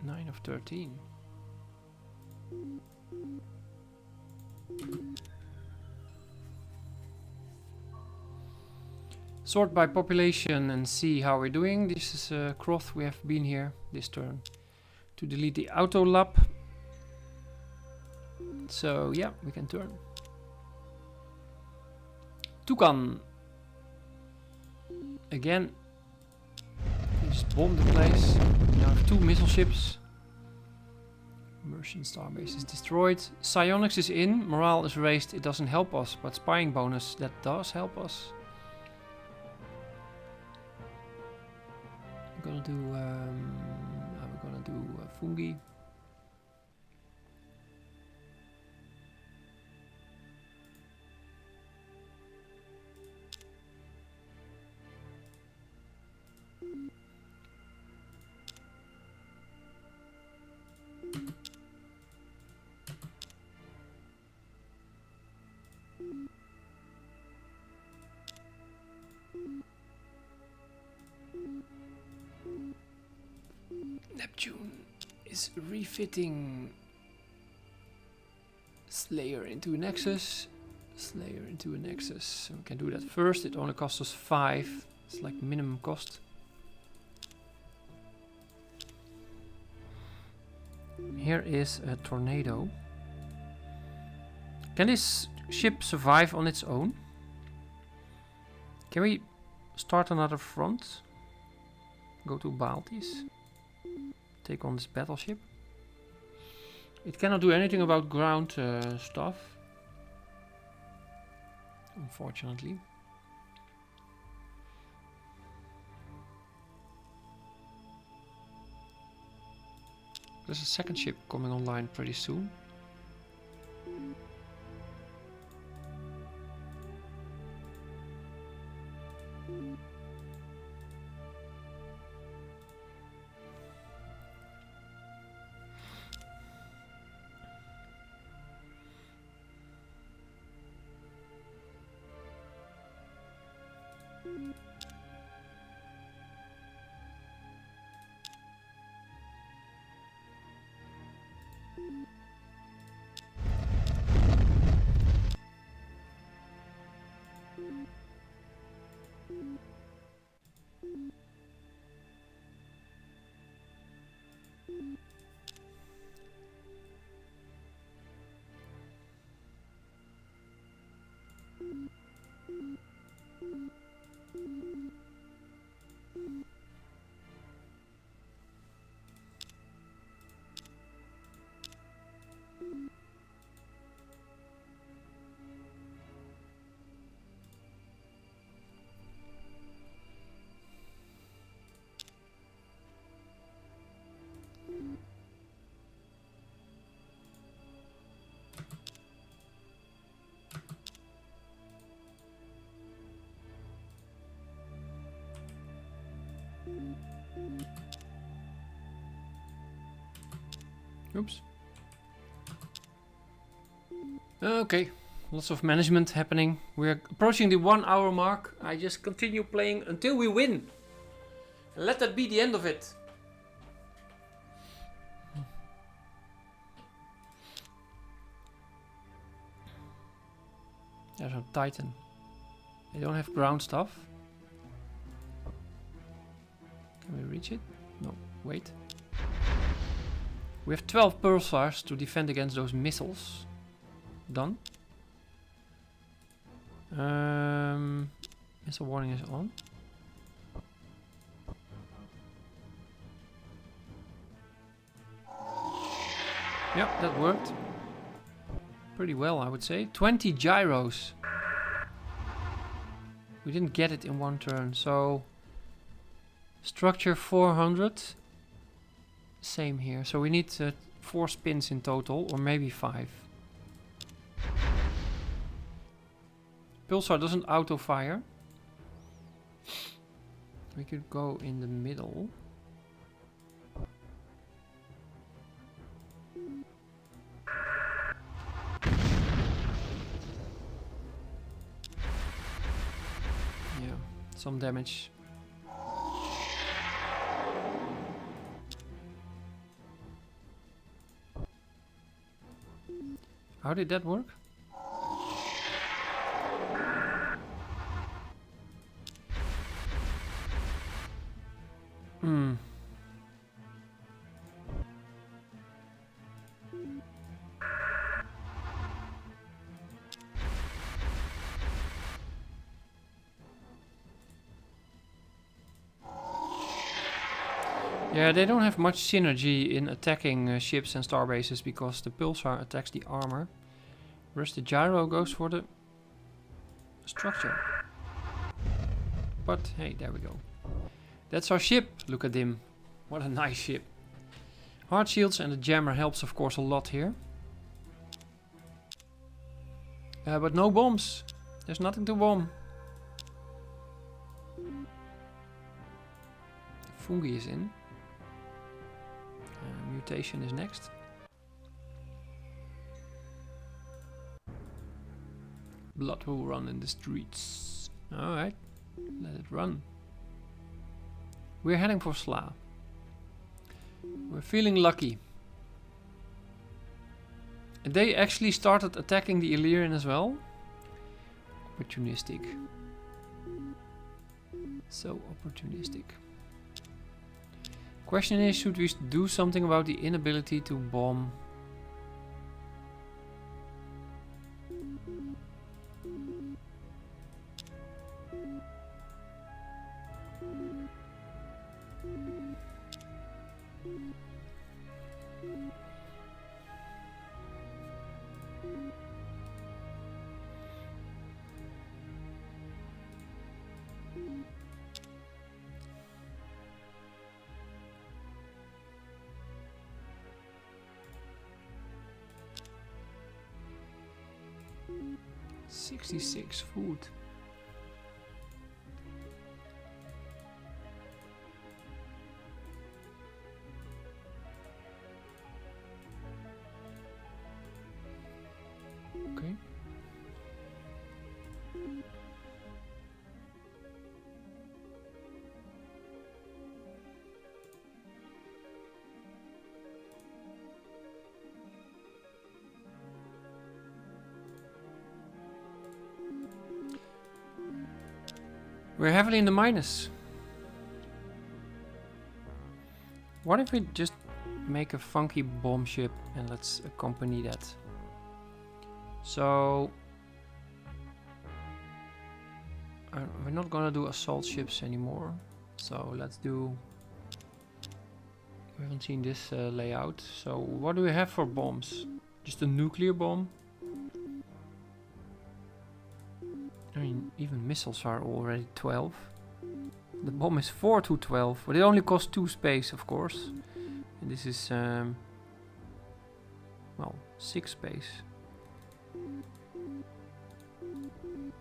Nine of 13. Sort by population and see how we're doing. This is Croth. We have been here this turn to delete the auto lab. So yeah, we can turn. Toucan. Again. We just bomb the place. We now have 2 missile ships. Merchant starbase is destroyed. Psionics is in. Morale is raised. It doesn't help us, but spying bonus, that does help us. I'm gonna do fungi. Neptune is refitting Slayer into a Nexus. Slayer into a Nexus. So we can do that first. It only costs us 5. It's like minimum cost. Here is a tornado. Can this ship survive on its own? Can we start another front? Go to Baltis. Take on this battleship. It cannot do anything about ground stuff. Unfortunately. There's a second ship coming online pretty soon. Oops. Okay, lots of management happening. We're approaching the 1 hour mark. I just continue playing until we win. And let that be the end of it. There's a Titan. They don't have ground stuff. Can we reach it? No, wait. We have 12 pulsars to defend against those missiles. Done. Missile warning is on. Yeah, that worked. Pretty well, I would say. 20 gyros. We didn't get it in one turn, so... Structure 400. Same here. So we need 4 spins in total, or maybe 5. Pulsar doesn't auto-fire. We could go in the middle. Yeah, some damage. How did that work? Hmm. Yeah, they don't have much synergy in attacking ships and starbases because the pulsar attacks the armor, whereas the gyro goes for the structure. But hey, there we go. That's our ship. Look at him. What a nice ship. Hard shields and the jammer helps of course a lot here. But no bombs. There's nothing to bomb. Fungi is in. Mutation is next. Blood will run in the streets. Alright, let it run. We're heading for Sla. We're feeling lucky. And they actually started attacking the Illyrian as well. Opportunistic. So opportunistic. Question is, should we do something about the inability to bomb? $66 food. Okay. We're heavily in the minus. What if we just make a funky bomb ship and let's accompany that? So we're not gonna do assault ships anymore. So let's do. We haven't seen this layout. So what do we have for bombs? Just a nuclear bomb. I mean, even missiles are already 12. The bomb is 4 to 12, but it only costs 2 space, of course. And this is, well, 6 space.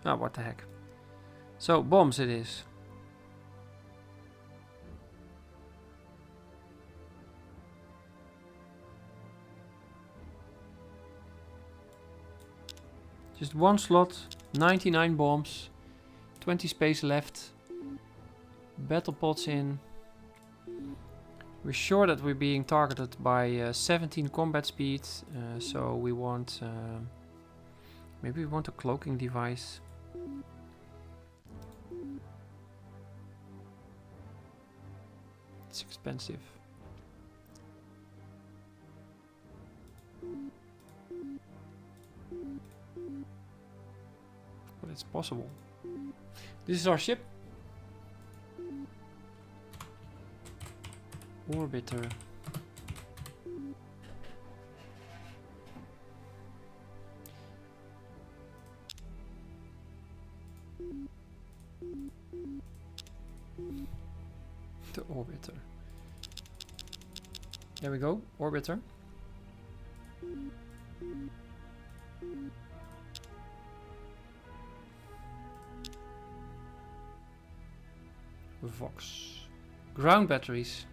Ah, what the heck. So, bombs it is. Just one slot, 99 bombs, 20 space left, battle pods in. We're sure that we're being targeted by 17 combat speed, so we want, maybe we want a cloaking device. It's expensive. But it's possible. This is our ship. Orbiter. The orbiter. There we go, orbiter. Vox. Ground batteries.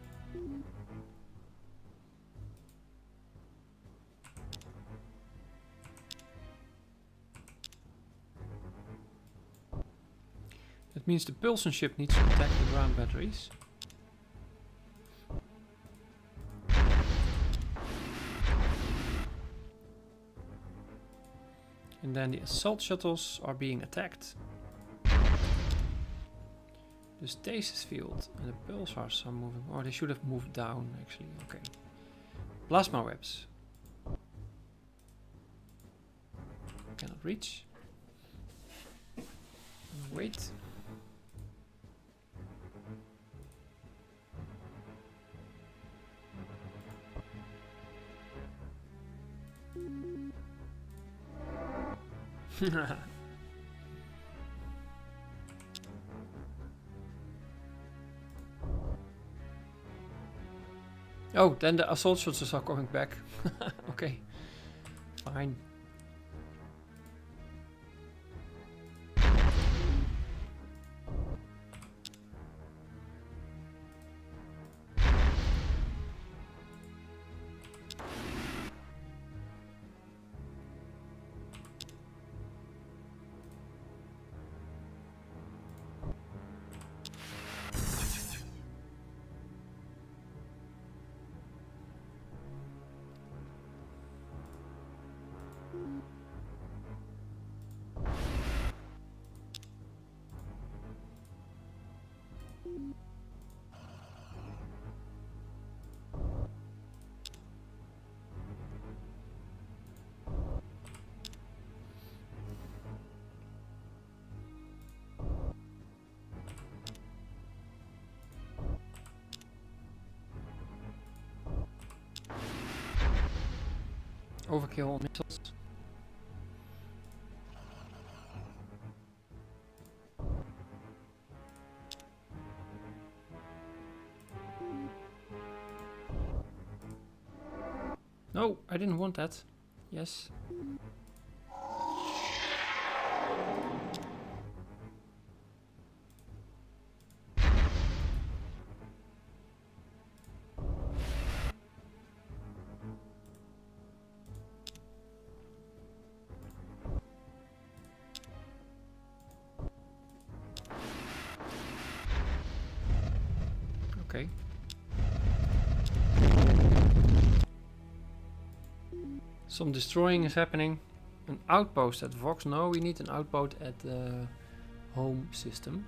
That means the Pulsion ship needs to attack the ground batteries. And then the assault shuttles are being attacked. The stasis field and the pulsars are moving. Oh, they should have moved down actually. Okay. Plasma webs. Cannot reach. Wait. Oh, then the assault shuttles are coming back. Okay, fine. Overkill on missiles. No, I didn't want that. Yes. Okay. Some destroying is happening. An outpost at Vox. No, we need an outpost at the home system.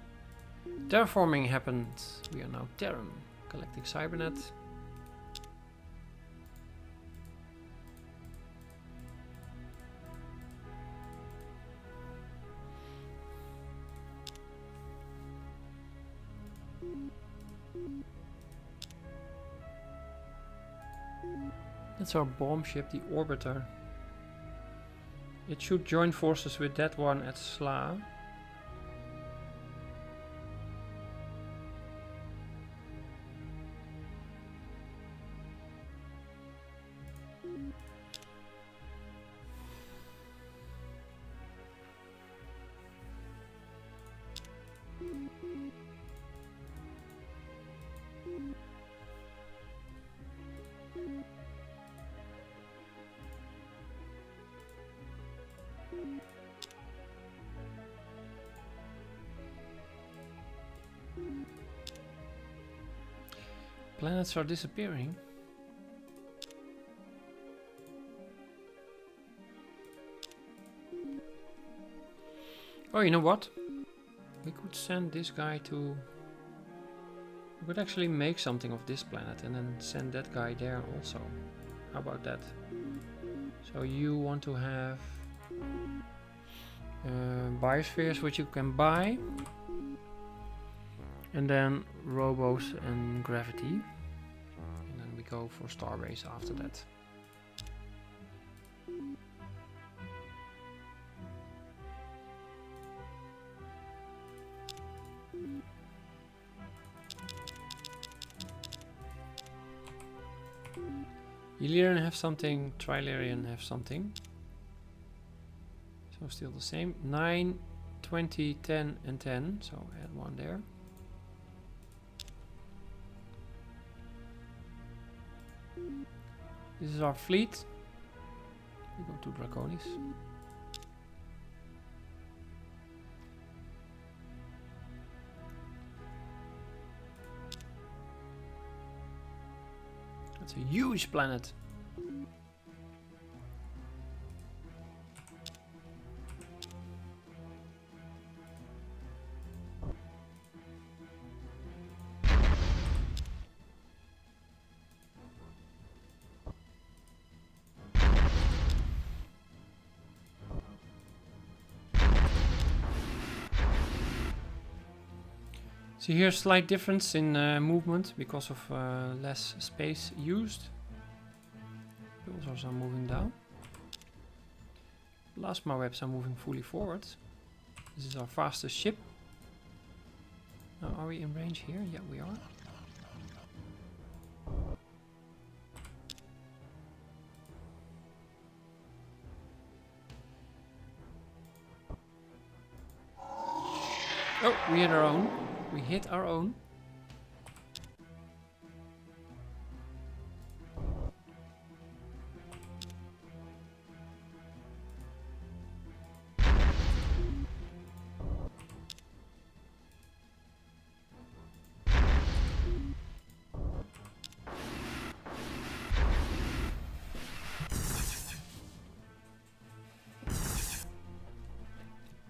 Terraforming happened. We are now Terran. Collecting Cybernet. That's our bomb ship, the Orbiter. It should join forces with that one at Sla. Planets are disappearing. Oh, you know what? We could send this guy to... We could actually make something of this planet and then send that guy there also. How about that? So you want to have biospheres which you can buy. And then robos and gravity. And then we go for Starbase after that. Illyrian have something, Trilarian have something. So still the same. 9, 20, 10 and 10. So add one there. This is our fleet. We go to Draconis. That's a huge planet. So here's slight difference in movement because of less space used. Pulsars are moving down. Plasma webs are moving fully forward. This is our fastest ship. Now, are we in range here? Yeah, we are. Oh, we hit our own. We hit our own.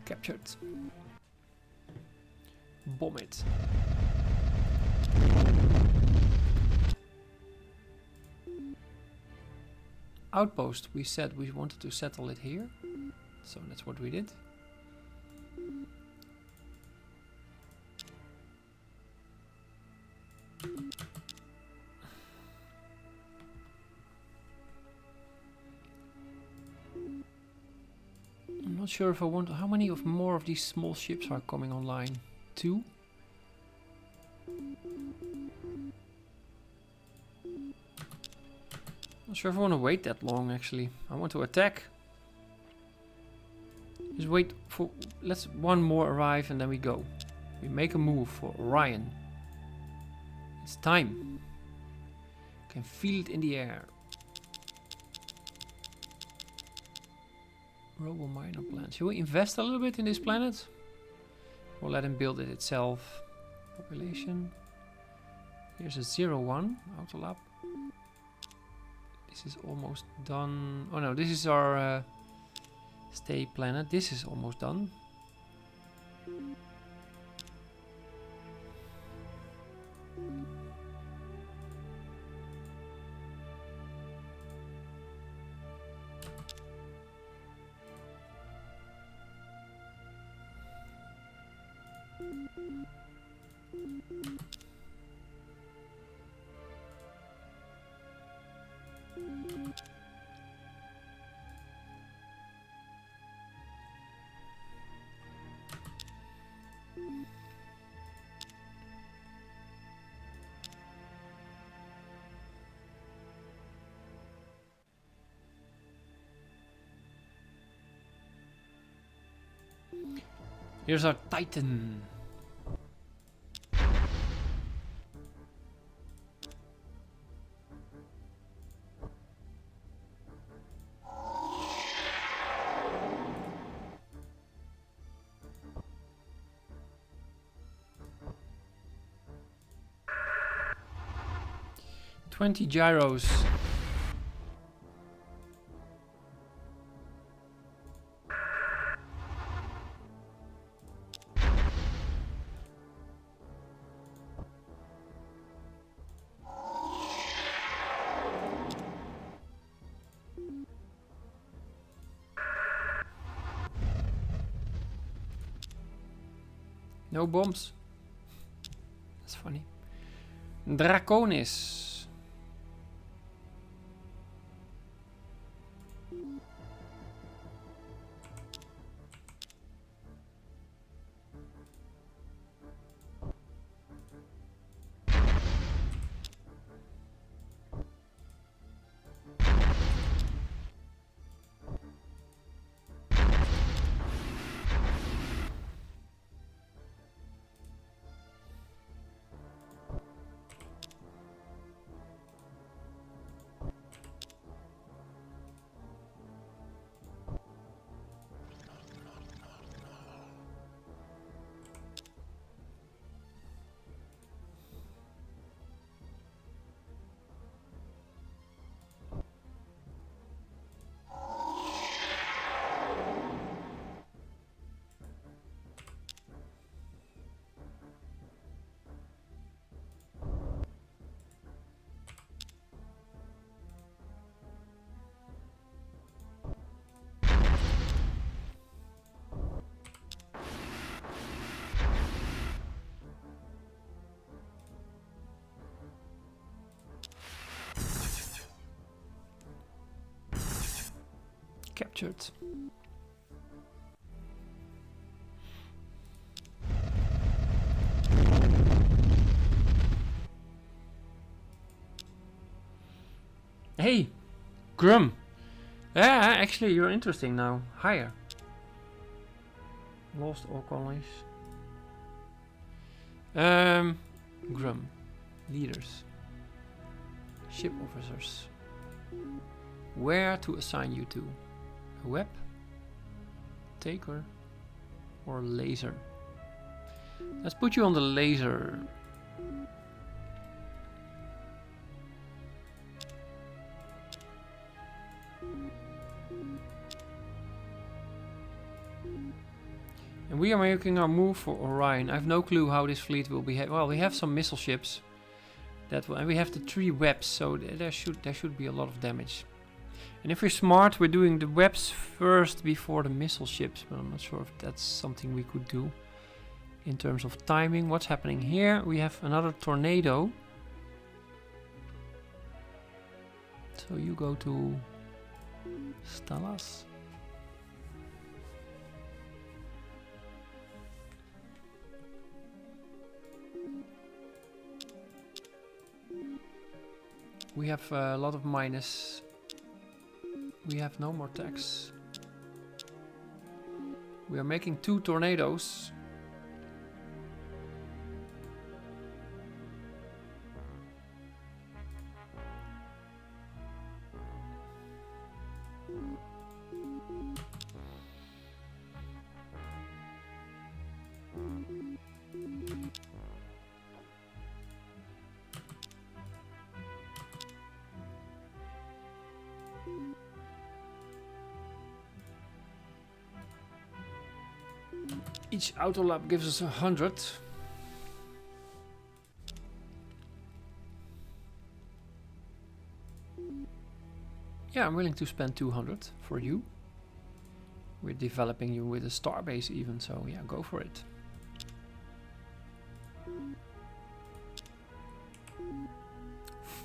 Captured. Bomb it. Outpost, we said we wanted to settle it here, so that's what we did. I'm not sure if I want. How many of more of these small ships are coming online? 2? Not sure if I want to wait that long actually. I want to attack. Just wait for. Let's one more arrive and then we go. We make a move for Orion. It's time. Can feel it in the air. Robo minor planet. Should we invest a little bit in this planet? Or let him build it itself? Population. Here's a 0-1 auto lab. This is almost done. Oh no, this is our stay planet. This is almost done. Here's our Titan. $20 gyros. No bombs. That's funny. Draconis. captured. Hey, Grum. Yeah, actually, you're interesting now. Higher. Lost all colonies. Grum. Leaders. Ship officers. Where to assign you to? A web? Taker? Or laser? Let's put you on the laser. And we are making our move for Orion. I have no clue how this fleet will behave. Well, we have some missile ships. That will, and we have the 3 webs, so there should be a lot of damage. And if we're smart, we're doing the webs first before the missile ships. But I'm not sure if that's something we could do in terms of timing. What's happening here? We have another tornado. So you go to Stalas. We have a lot of minus. We have no more tax. We are making 2 tornadoes. Each auto lab gives us 100. Yeah, I'm willing to spend 200 for you. We're developing you with a starbase even, so yeah, go for it.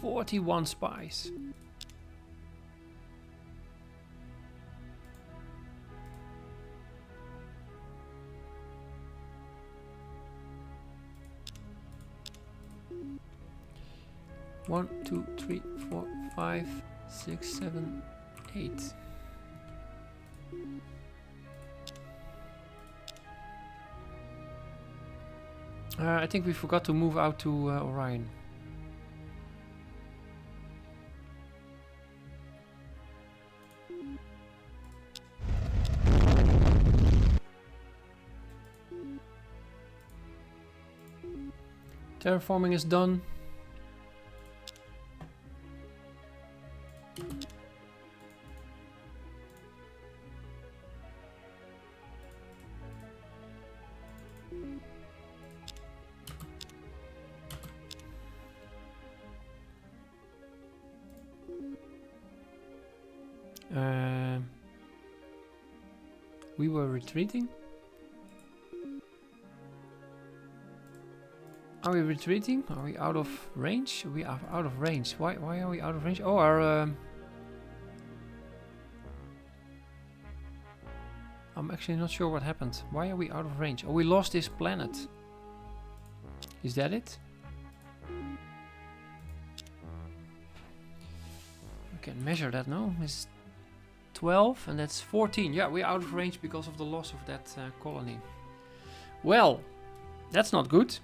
"41 spies. One, 2, 3, 4, 5, 6, 7, 8. I think we forgot to move out to Orion. Terraforming is done. We were retreating. Are we retreating? Are we out of range? We are out of range. Why are we out of range? Oh, our... I'm actually not sure what happened. Why are we out of range? Oh, we lost this planet. Is that it? I can measure that now. It's 12 and that's 14. Yeah, we're out of range because of the loss of that colony. Well, that's not good.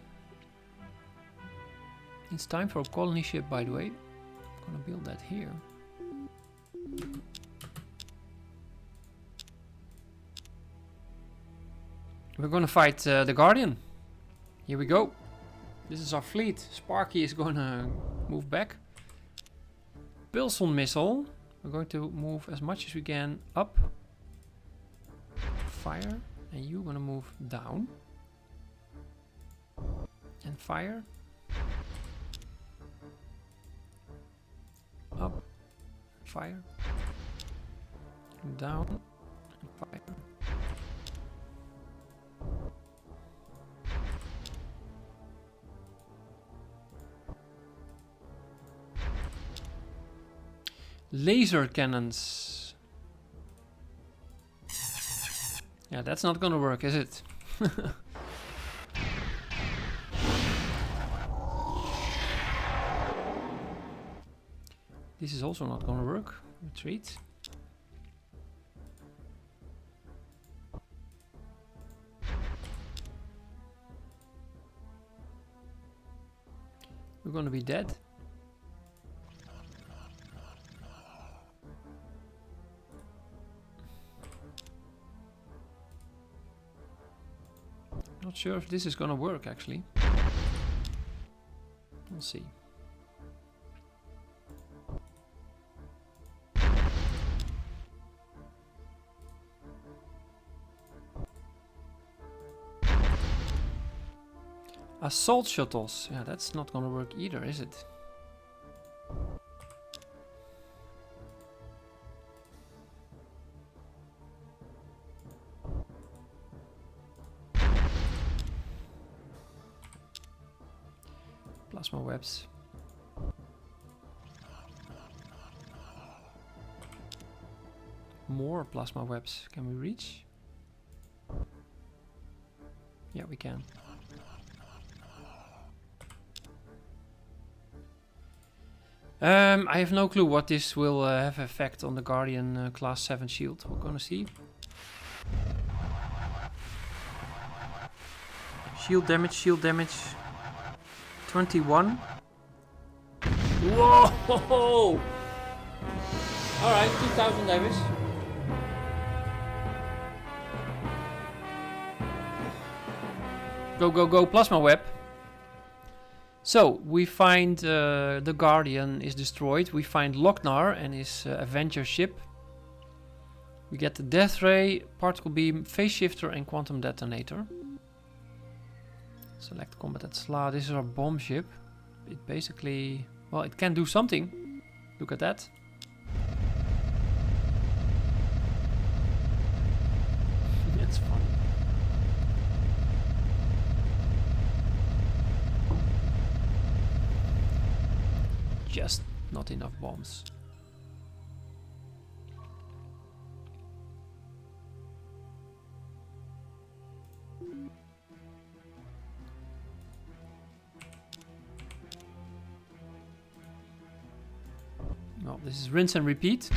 It's time for a colony ship, by the way. I'm gonna build that here. We're gonna fight the Guardian. Here we go. This is our fleet. Sparky is gonna move back. Pilson missile. We're going to move as much as we can up. Fire. And you're gonna move down. And fire. Up. Fire. Down. And fire. Laser cannons. Yeah, that's not gonna work, is it? This is also not gonna work. Retreat. We're gonna be dead. Not sure if this is gonna work actually. We'll see. Assault shuttles. Yeah, that's not gonna work either, is it? Plasma webs. More plasma webs. Can we reach? Yeah, we can. I have no clue what this will have effect on the Guardian class 7 shield. We're gonna see. Shield damage. 21. Whoa! Alright, 2000 damage. Go, plasma web. So, we find the Guardian is destroyed. We find Lochnar and his Avenger ship. We get the Death Ray, Particle Beam, Phase Shifter and Quantum Detonator. Select combat at Sla. This is our bomb ship. It basically... well, it can do something. Look at that. It's funny. Just not enough bombs. Well, this is rinse and repeat.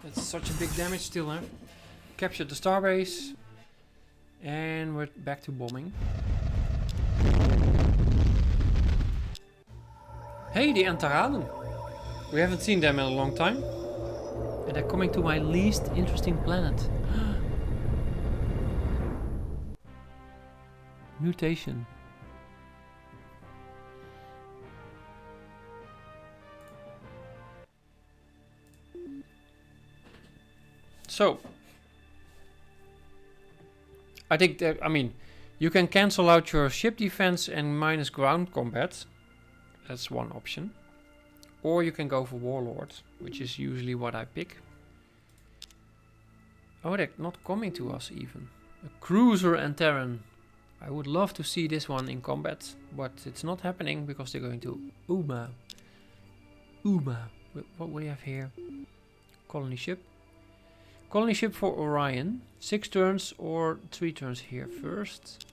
That's such a big damage still, huh? Captured the starbase. And we're back to bombing. Hey, the Antares. We haven't seen them in a long time. And they're coming to my least interesting planet. Mutation. So, I think that, I mean, you can cancel out your ship defense and minus ground combat. That's one option. Or you can go for Warlord, which is usually what I pick. Oh, they're not coming to us even. A cruiser Antares. I would love to see this one in combat, but it's not happening because they're going to Uma. What do we have here? Colony ship. Colony ship for Orion. 6 turns or 3 turns here first.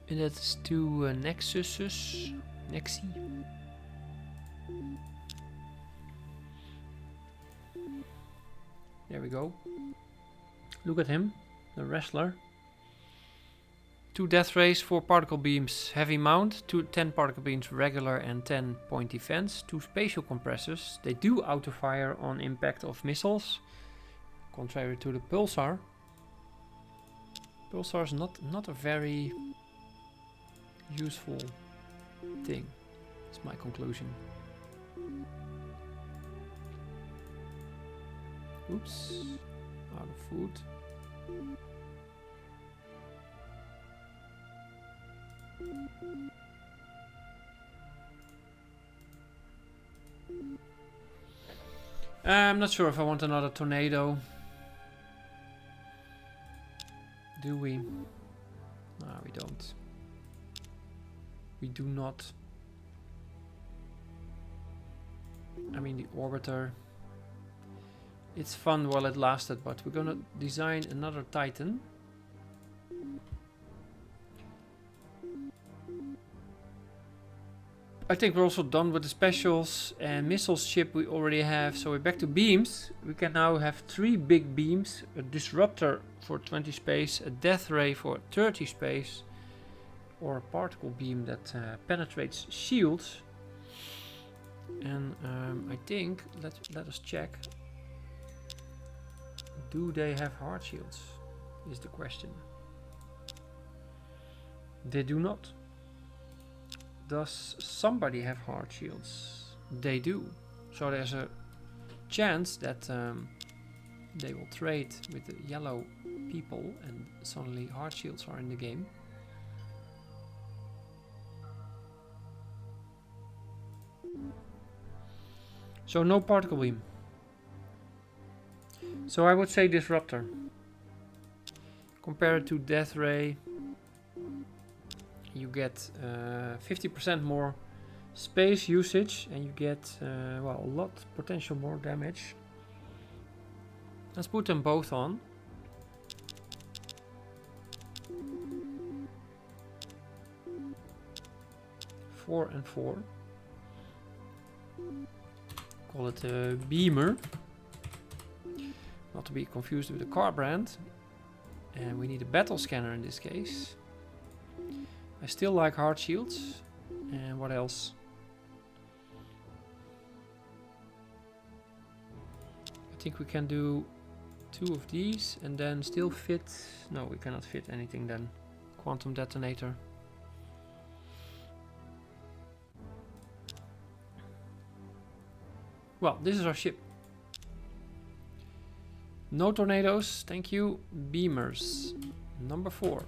And that's 2 Nexuses. Nexi. There we go. Look at him, the wrestler. 2 death rays, 4 particle beams, heavy mount, 10 particle beams regular and 10 point defense, 2 spatial compressors. They do auto fire on impact of missiles, contrary to the pulsar. Pulsar is not a very useful thing. That's my conclusion. Oops, out of food. I'm not sure if I want another tornado. Do we? No, we don't. We do not. I mean, the orbiter. It's fun while it lasted, but we're gonna design another Titan. I think we're also done with the specials and missiles ship we already have. So we're back to beams. We can now have 3 big beams. A disruptor for 20 space, a death ray for 30 space, or a particle beam that penetrates shields. And I think, let us check. Do they have hard shields? Is the question. They do not. Does somebody have hard shields? They do. So there's a chance that they will trade with the yellow people and suddenly hard shields are in the game. So no particle beam. So I would say disruptor. Compared to death ray, you get 50% more space usage and you get well, a lot potential more damage. Let's put them both on. Four and 4. Call it a beamer. Not to be confused with a car brand. And we need a battle scanner in this case. I still like hard shields. And what else? I think we can do 2 of these and then still fit. No, we cannot fit anything then. Quantum detonator. Well, this is our ship. No tornadoes, thank you. Beamers. Number 4.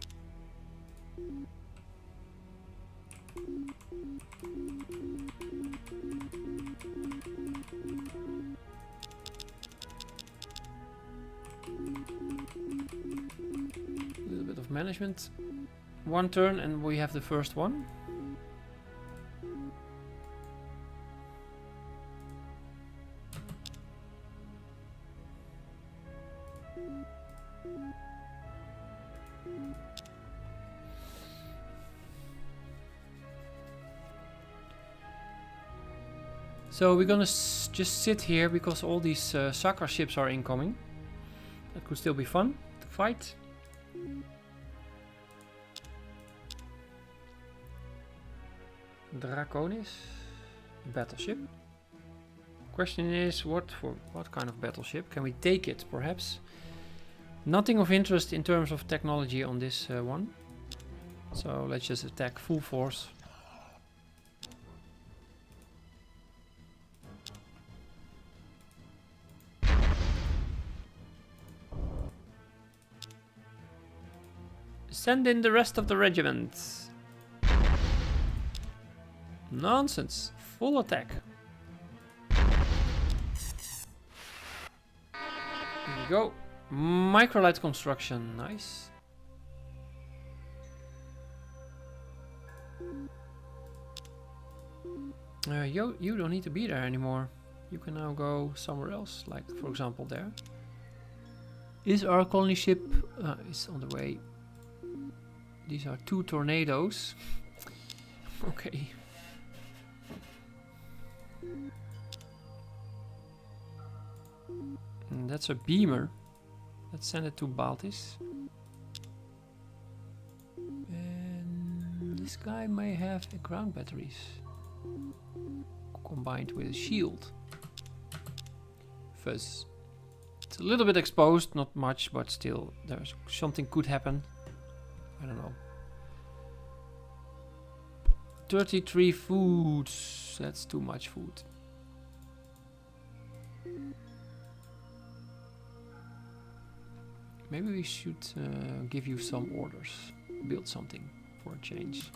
A little bit of management. 1 turn and we have the first one. So we're gonna just sit here because all these Sakra ships are incoming. That could still be fun to fight. Draconis, battleship. Question is, what kind of battleship? Can we take it, perhaps? Nothing of interest in terms of technology on this one. So let's just attack full force. Send in the rest of the regiment. Nonsense. Full attack. Here we go. Microlight construction. Nice. You don't need to be there anymore. You can now go somewhere else, like for example there. Is our colony ship is on the way? These are 2 tornadoes. Okay. And that's a beamer. Let's send it to Baltis. And this guy may have ground batteries combined with a shield. Fuzz. It's a little bit exposed, not much, but still, there's something could happen. I don't know. 33 foods. That's too much food. Maybe we should give you some orders. Build something for a change.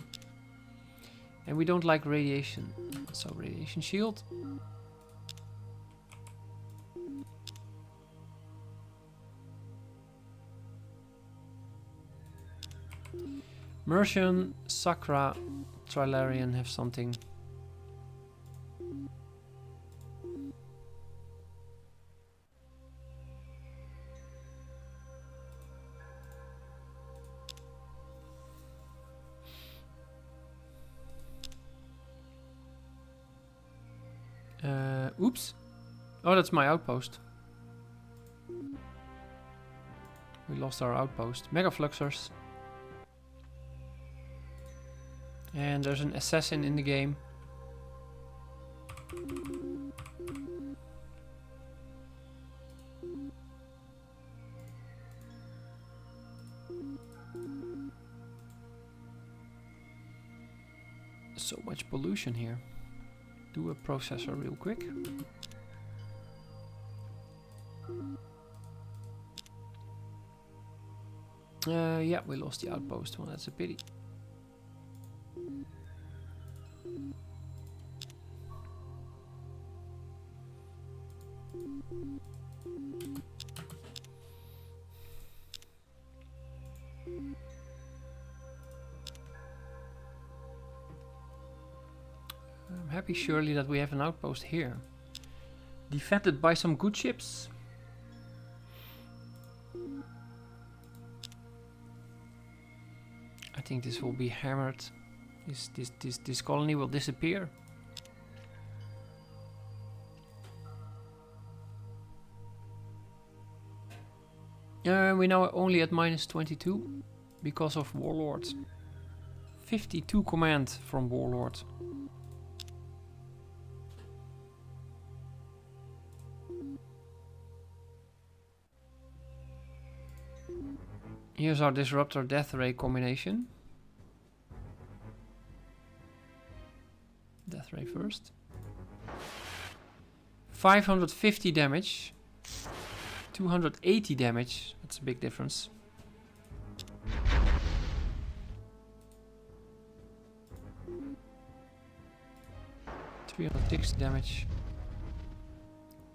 And we don't like radiation. So radiation shield. Mercian, Sakra, Trilarian have something. Oops. Oh, that's my outpost. We lost our outpost. Mega Fluxers. And there's an assassin in the game. So much pollution here. Do a processor real quick. Yeah, we lost the outpost. Well, that's a pity. I'm happy surely that we have an outpost here. Defended by some good ships. I think this will be hammered. This colony will disappear. We're now only at -22 because of Warlords. 52 command from Warlord. Here's our Disruptor Death Ray combination. Death Ray first. 550 damage. 280 damage. That's a big difference. $360 damage.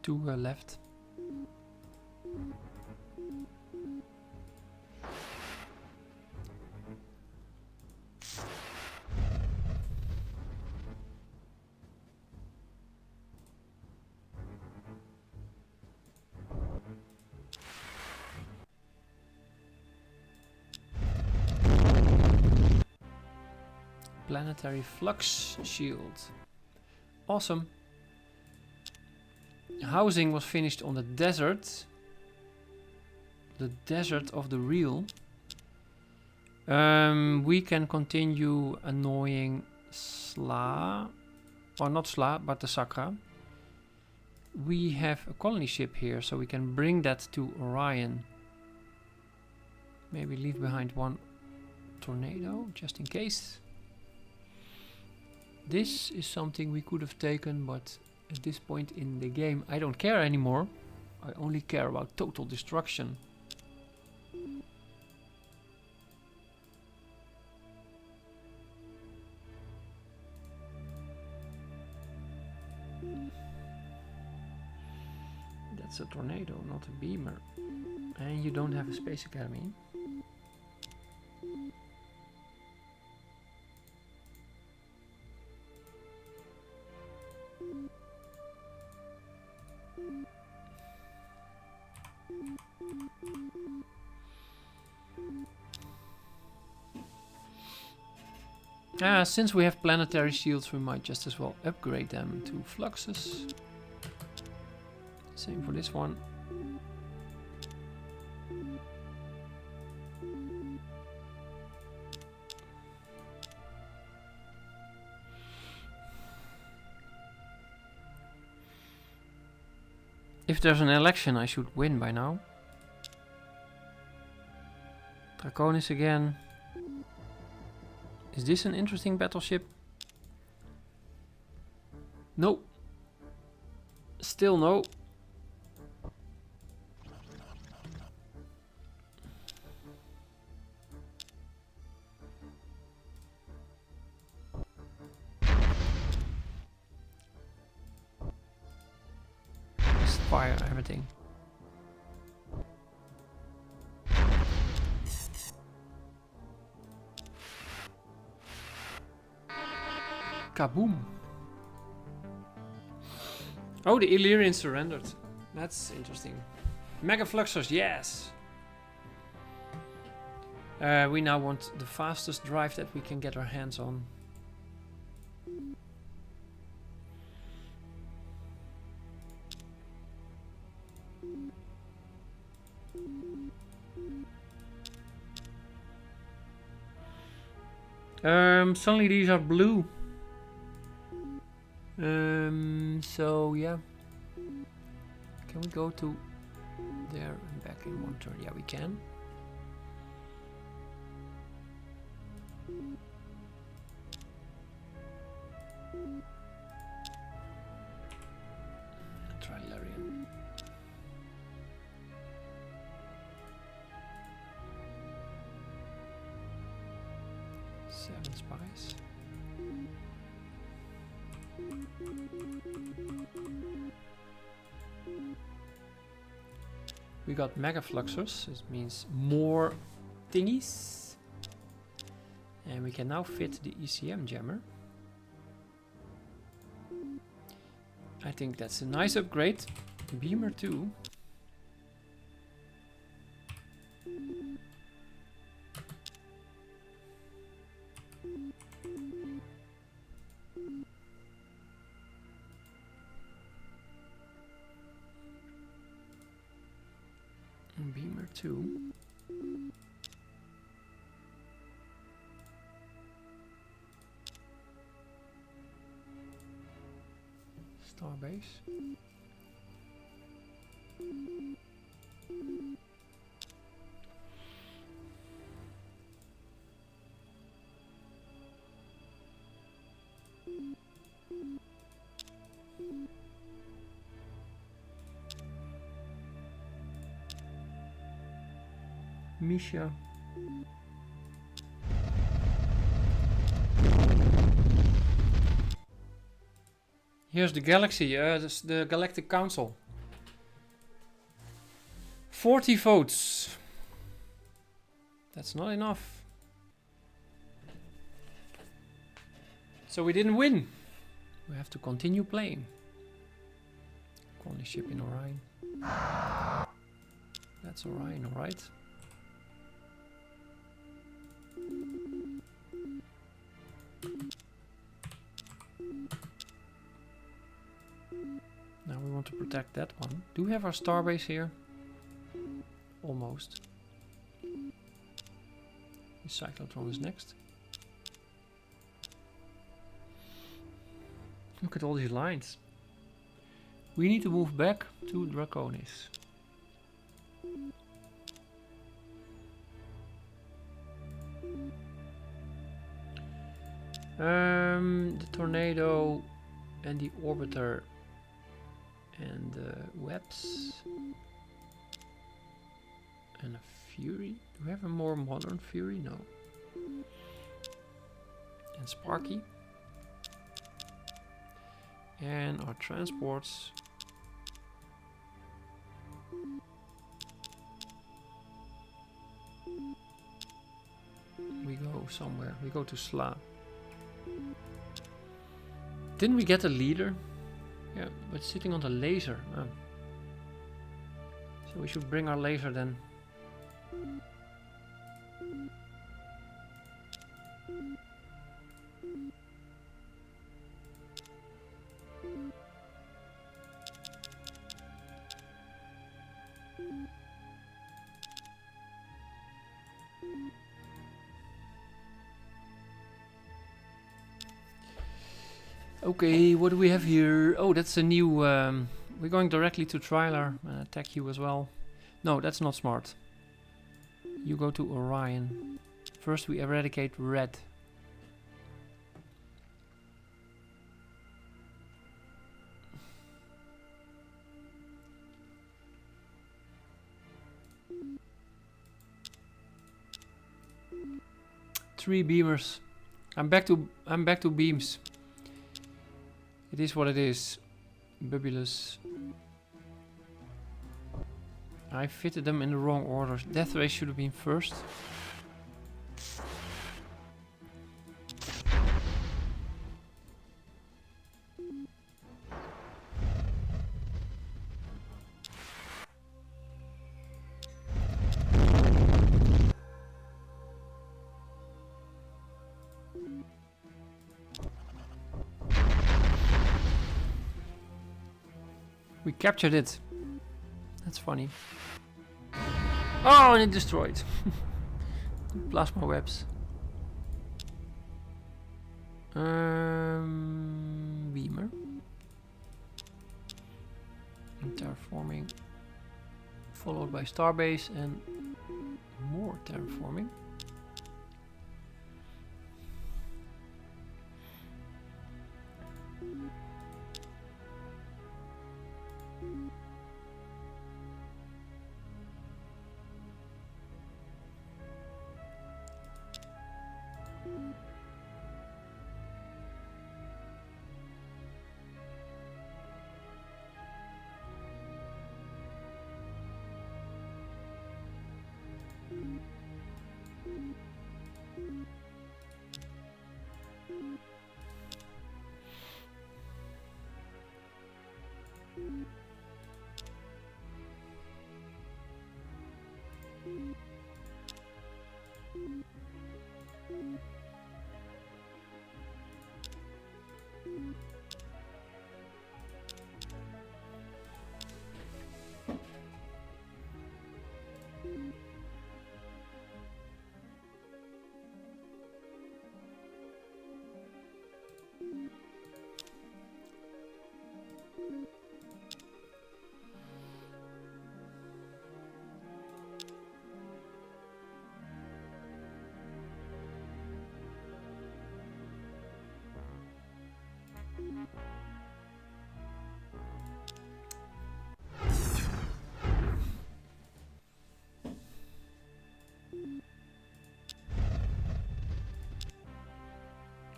2 left. Planetary Flux Shield. Awesome. Housing was finished on the desert. The desert of the real. We can continue annoying Sla. Or not Sla, but the Sakra. We have a colony ship here, so we can bring that to Orion. Maybe leave behind one tornado, just in case. This is something we could have taken, but at this point in the game I don't care anymore. I only care about total destruction. That's a tornado, not a beamer. And you don't have a space academy. Since we have planetary shields, we might just as well upgrade them to fluxes. Same for this one. If there's an election, I should win by now. Draconis again. Is this an interesting battleship? No. Still no. Just fire everything. Kaboom! Oh, the Illyrians surrendered. That's interesting. Mega Fluxers, yes! We now want the fastest drive that we can get our hands on. Suddenly these are blue. So yeah. Can we go to there and back in one turn? Yeah, we can. Try Larian. Seven spies. We got Mega Fluxers, it means more thingies. And we can now fit the ECM jammer. I think that's a nice upgrade. Beamer 2. Beamer 2. Starbase. Misha. Here's the galaxy, the Galactic Council. 40 votes. That's not enough. So we didn't win. We have to continue playing. Colony ship in Orion. That's Orion, alright. Now we want to protect that one. Do we have our starbase here? Almost. The cyclotron is next. Look at all these lines. We need to move back to Draconis. The tornado and the orbiter and the webs and a Fury. Do we have a more modern Fury? No. And Sparky. And our transports. We go somewhere. We go to Sla. Didn't we get a leader? Yeah, but sitting on the laser. Oh. So we should bring our laser then. Okay, what do we have here? Oh, that's a new... we're going directly to Trilar and attack you as well. No, that's not smart. You go to Orion. First we eradicate red. Three beamers. I'm back to beams. It is what it is. Bubulous. I fitted them in the wrong order. Death Ray should have been first. We captured it. That's funny. Oh, and it destroyed. Plasma webs. Beamer. Terraforming. Followed by Starbase and more terraforming.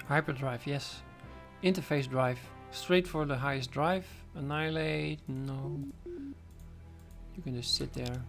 Hyperdrive, yes. Interface drive. Straight for the highest drive. Annihilate, no. You can just sit there.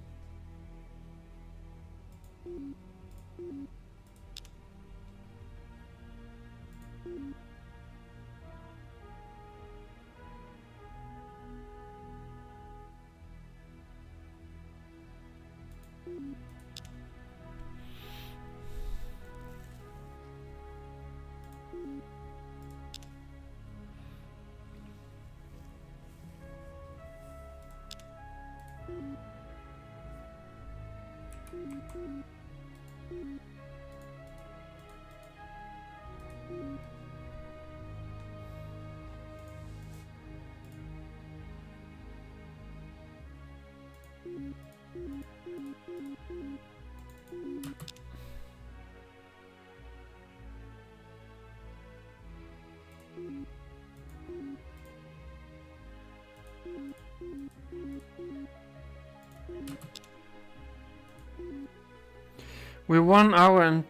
We're 1 hour and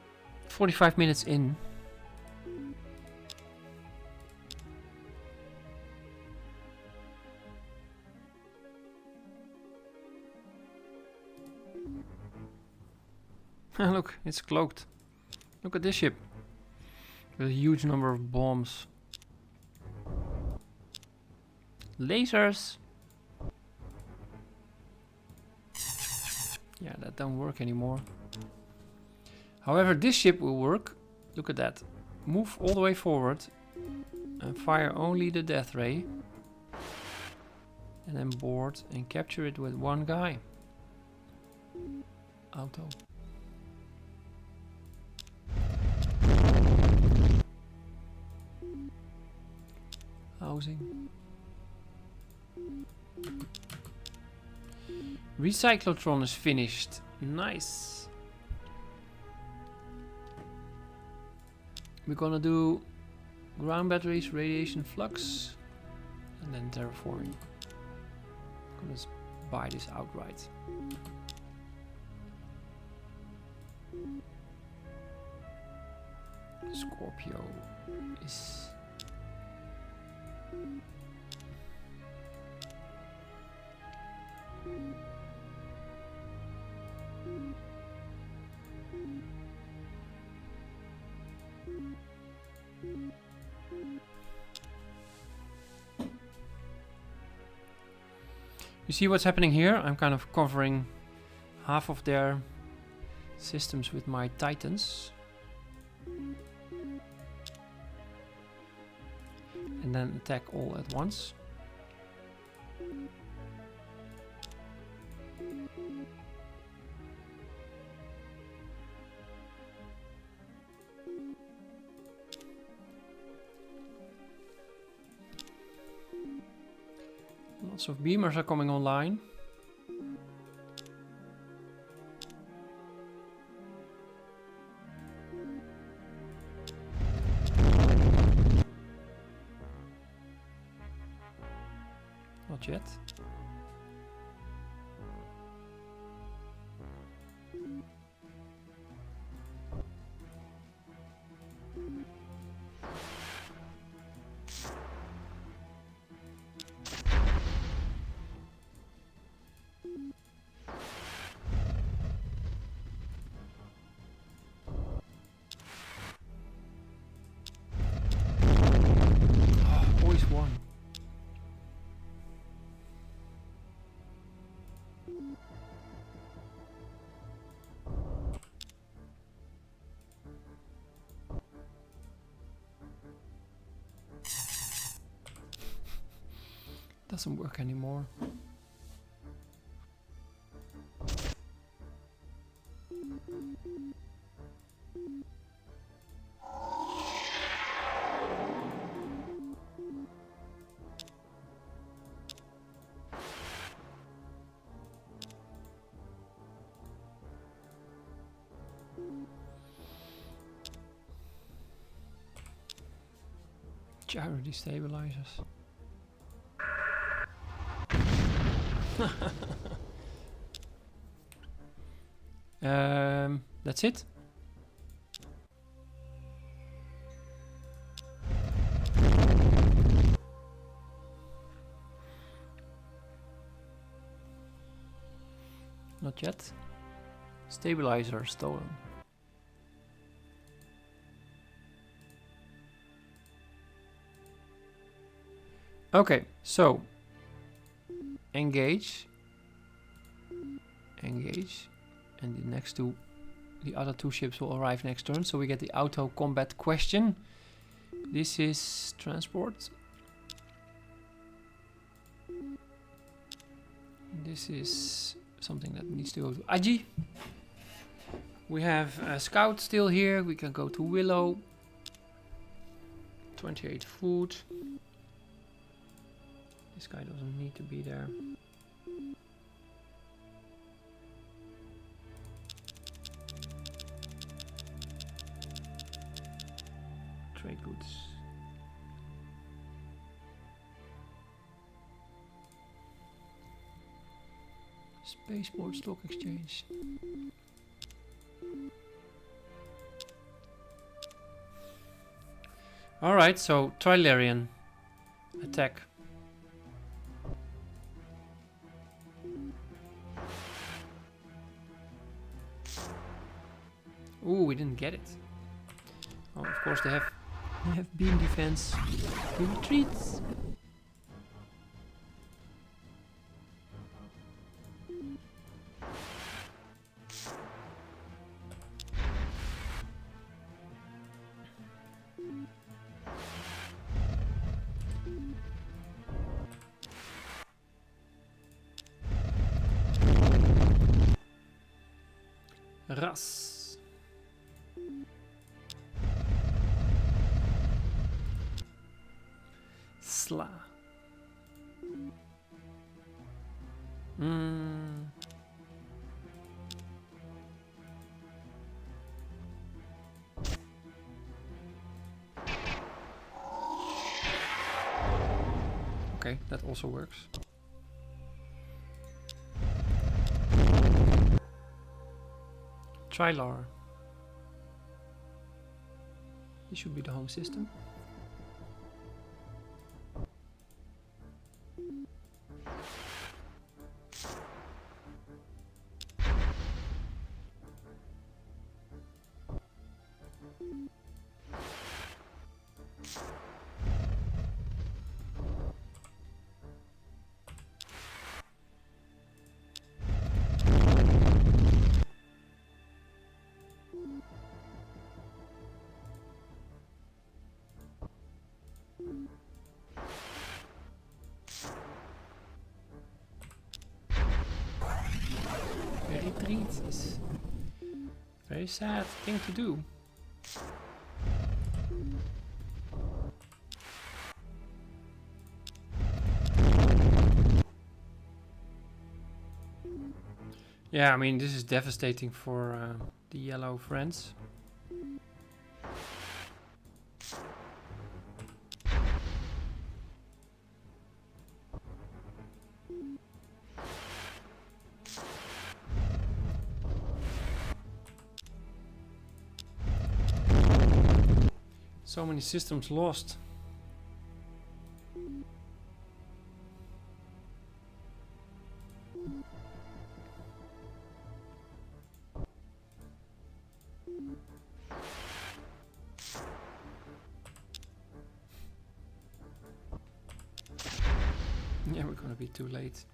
45 minutes in. Look, it's cloaked. Look at this ship. With a huge number of bombs. Lasers! Yeah, that don't work anymore. However, this ship will work. Look at that. Move all the way forward. And fire only the death ray. And then board and capture it with one guy. Auto. housing. Recyclotron is finished. Nice. We're gonna do ground batteries, radiation flux, and then terraforming. I'm gonna buy this outright. Scorpio is... You see what's happening here? I'm kind of covering half of their systems with my Titans. And then attack all at once. Lots of beamers are coming online. Not yet. Always one. Doesn't work anymore. Gyro destabilizers. That's it. Not yet. Stabilizer stolen. Okay, so engage, engage, and the other two ships will arrive next turn. So we get the auto combat question. This is transport. This is something that needs to go to Aji. We have a scout still here. We can go to Willow. 28 food. This guy doesn't need to be there. Trade goods. Spaceport Stock Exchange. Alright, so Trilarian. Attack. Ooh, we didn't get it. Oh, of course they have beam defense. He retreats. Ras. Isla. Okay, that also works. Trilar. This should be the home system. Retreat is a very sad thing to do. Yeah, I mean, this is devastating for the yellow friends. So many systems lost. Yeah, we're gonna be too late.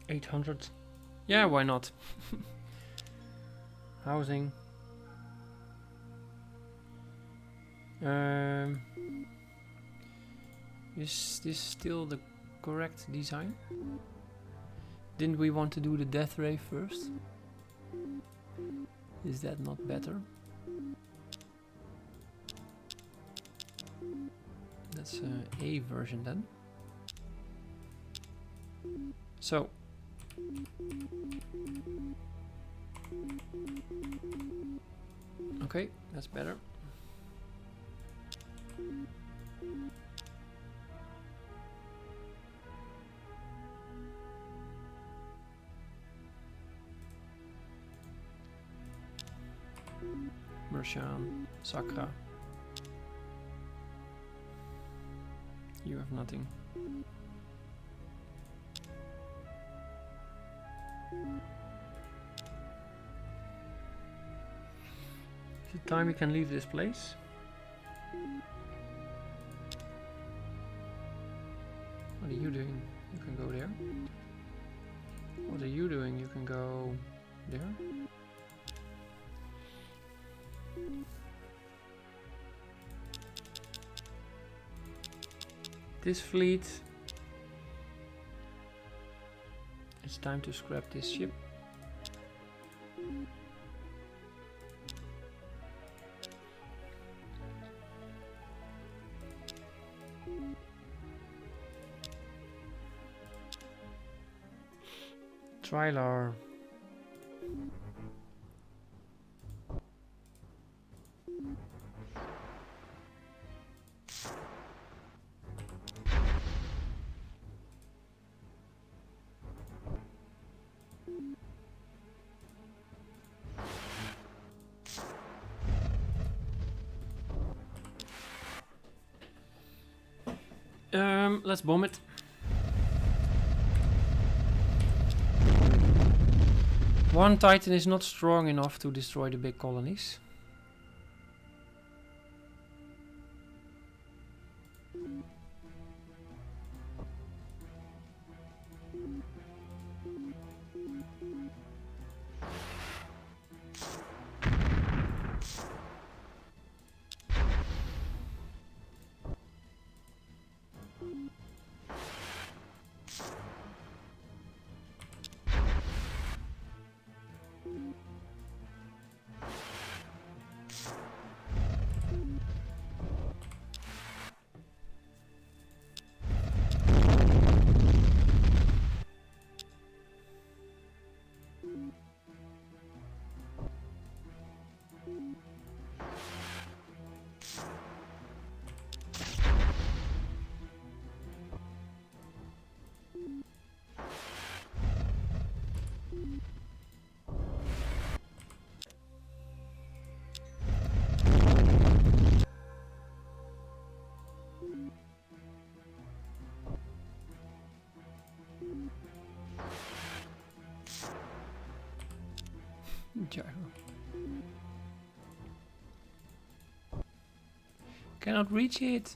$800. Yeah, why not? Housing. Is this still the correct design? Didn't we want to do the death ray first? Is that not better? That's a version then. So okay, that's better. Mershan, Sakra. You have nothing. Is it time we can leave this place? What are you doing? You can go there. What are you doing? You can go there. This fleet. It's time to scrap this ship. Trilar. Let's bomb it. One Titan is not strong enough to destroy the big colonies. Gyro. Cannot reach it.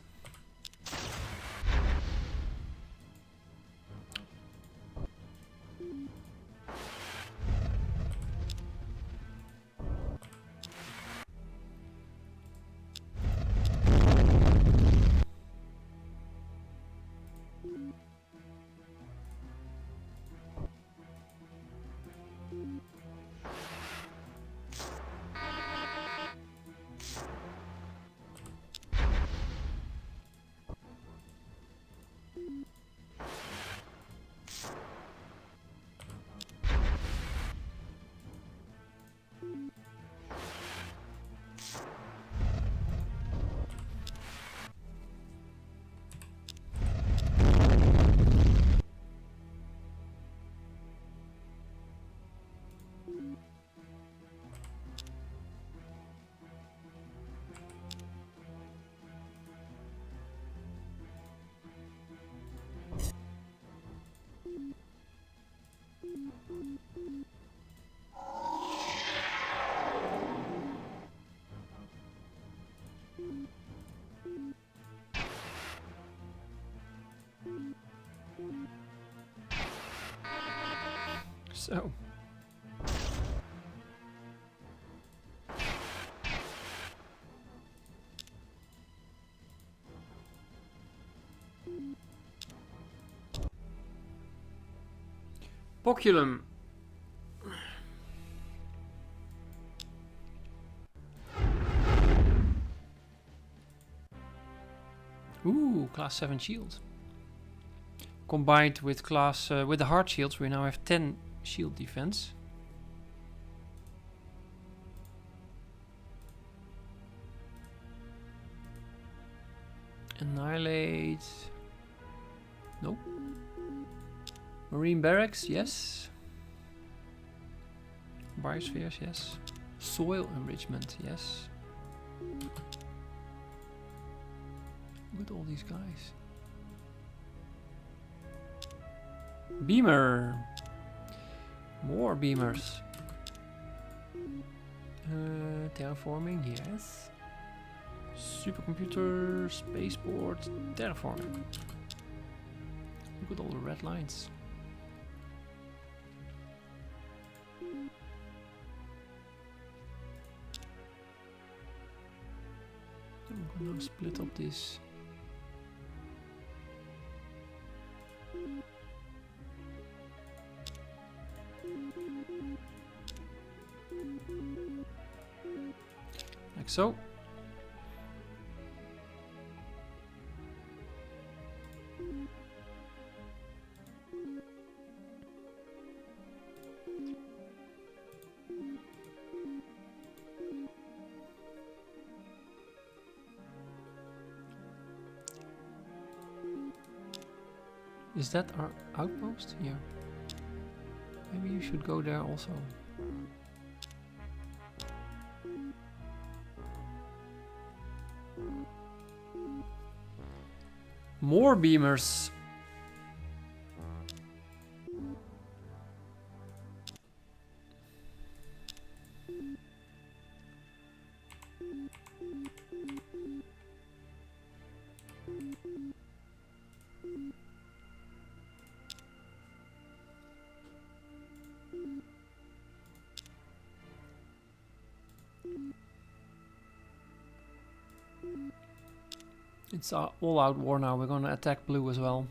So. Poculum. Ooh, class 7 shield. Combined with class with the hard shields, we now have 10 shield defense. Annihilate. Nope. Marine barracks, yes. Biospheres, yes. Soil enrichment, yes. Look at all these guys. Beamer. More beamers. Terraforming, yes. Supercomputer, spaceport, terraforming. Look at all the red lines. I'm gonna split up this. Like so. Is that our outpost? Here. Maybe you should go there also. More beamers. It's all out war now. We're gonna attack blue as well.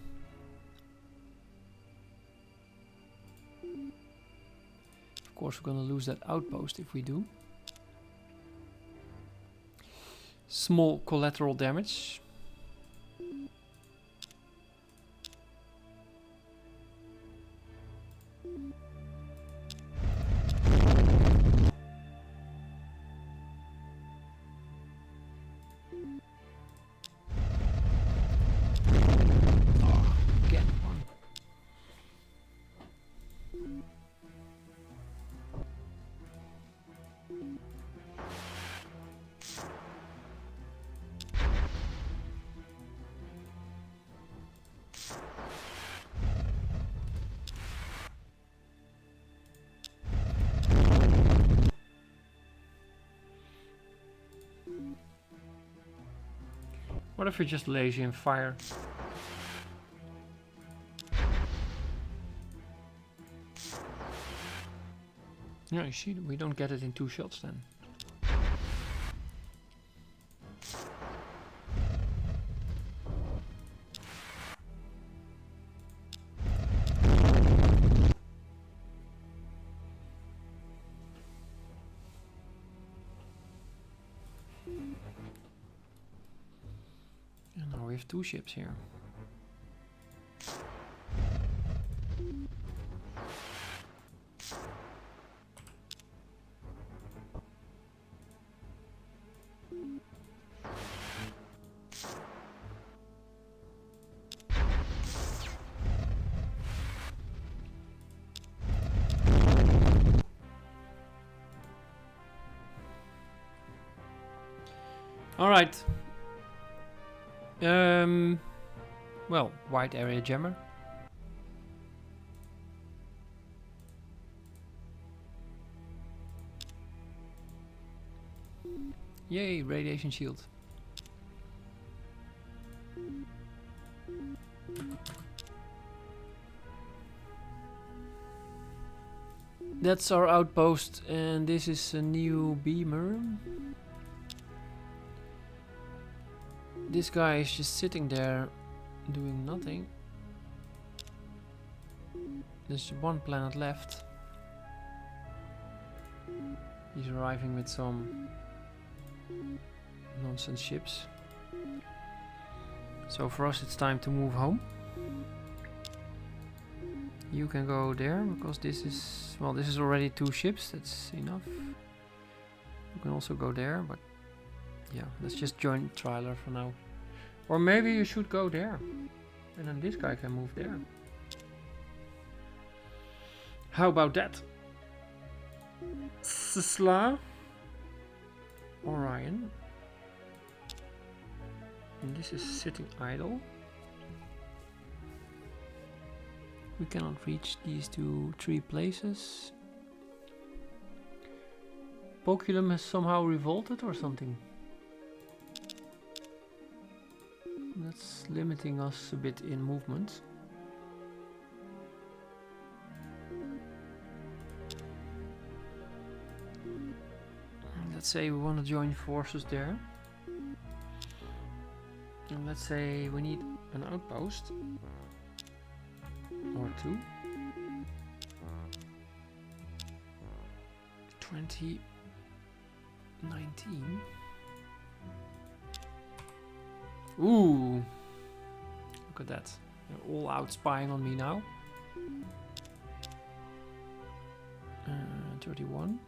Of course, we're gonna lose that outpost if we do. Small collateral damage. What if we're just lazy and fire? Yeah, you see, we don't get it in 2 shots then. And now we have 2 ships here. All right. Well, wide area jammer. Yay, radiation shield. That's our outpost, and this is a new beamer. This guy is just sitting there doing nothing. There's 1 planet left. He's arriving with some nonsense ships. So for us it's time to move home. You can go there because this is, well, this is already 2 ships, that's enough. You can also go there, but yeah, let's just join Trialer for now. Or maybe you should go there, and then this guy can move there. How about that? Master Orion. And this is sitting idle. We cannot reach these 3 places. Poculum has somehow revolted or something. That's limiting us a bit in movement. Let's say we want to join forces there. And let's say we need an outpost. Or 2. 2019. Ooh, look at that. They're all out spying on me now. 31.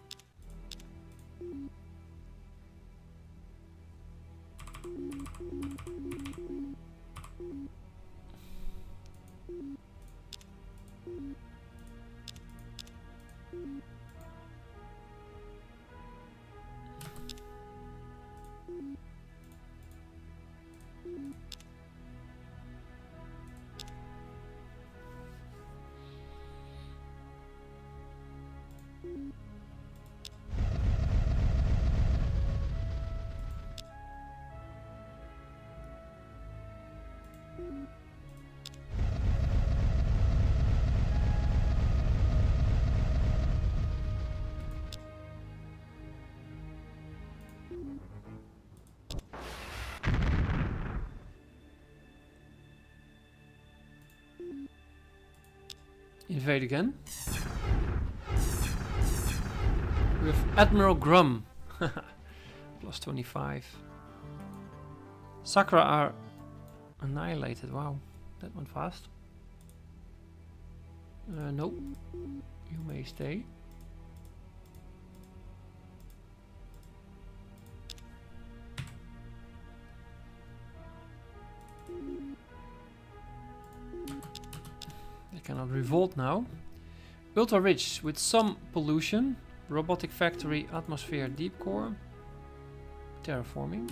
Invade again. We have Admiral Grum. Plus 25. Sakra are annihilated. Wow, that went fast. Nope. You may stay. They cannot revolt now. Ultra rich with some pollution. Robotic factory, atmosphere, deep core. Terraforming.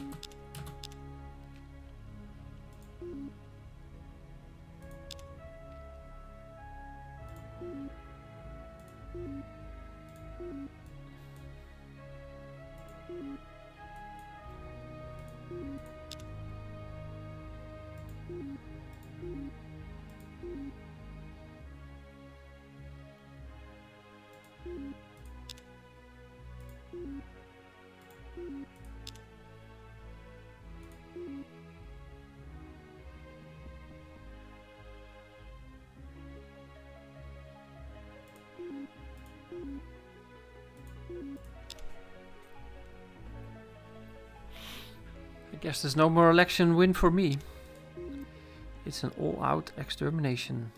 I guess there's no more election win for me. It's an all-out extermination.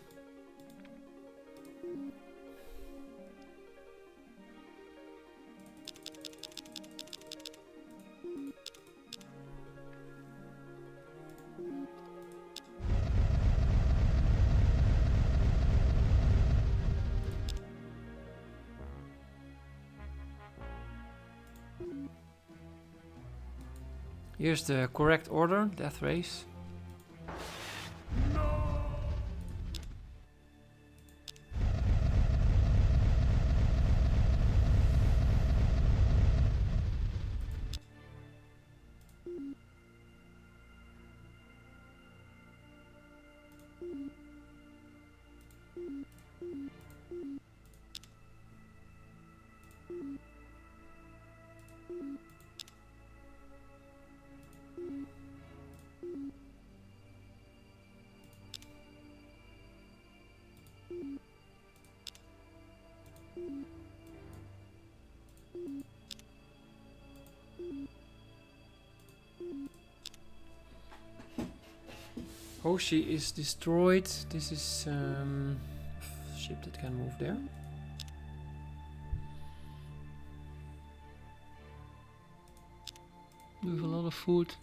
Here's the correct order, death race. Hoshi is destroyed. This is ship that can move there. We have a lot of food.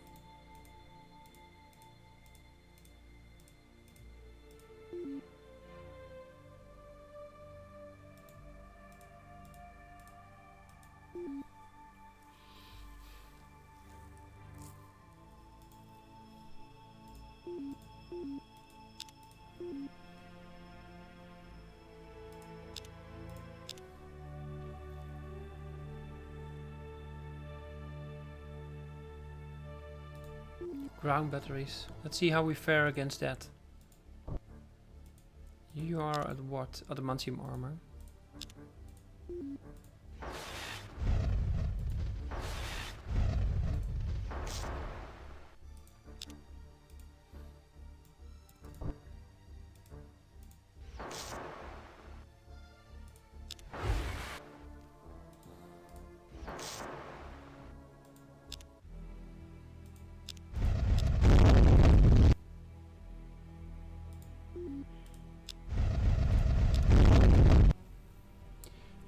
Ground batteries. Let's see how we fare against that. You are at what? Adamantium armor.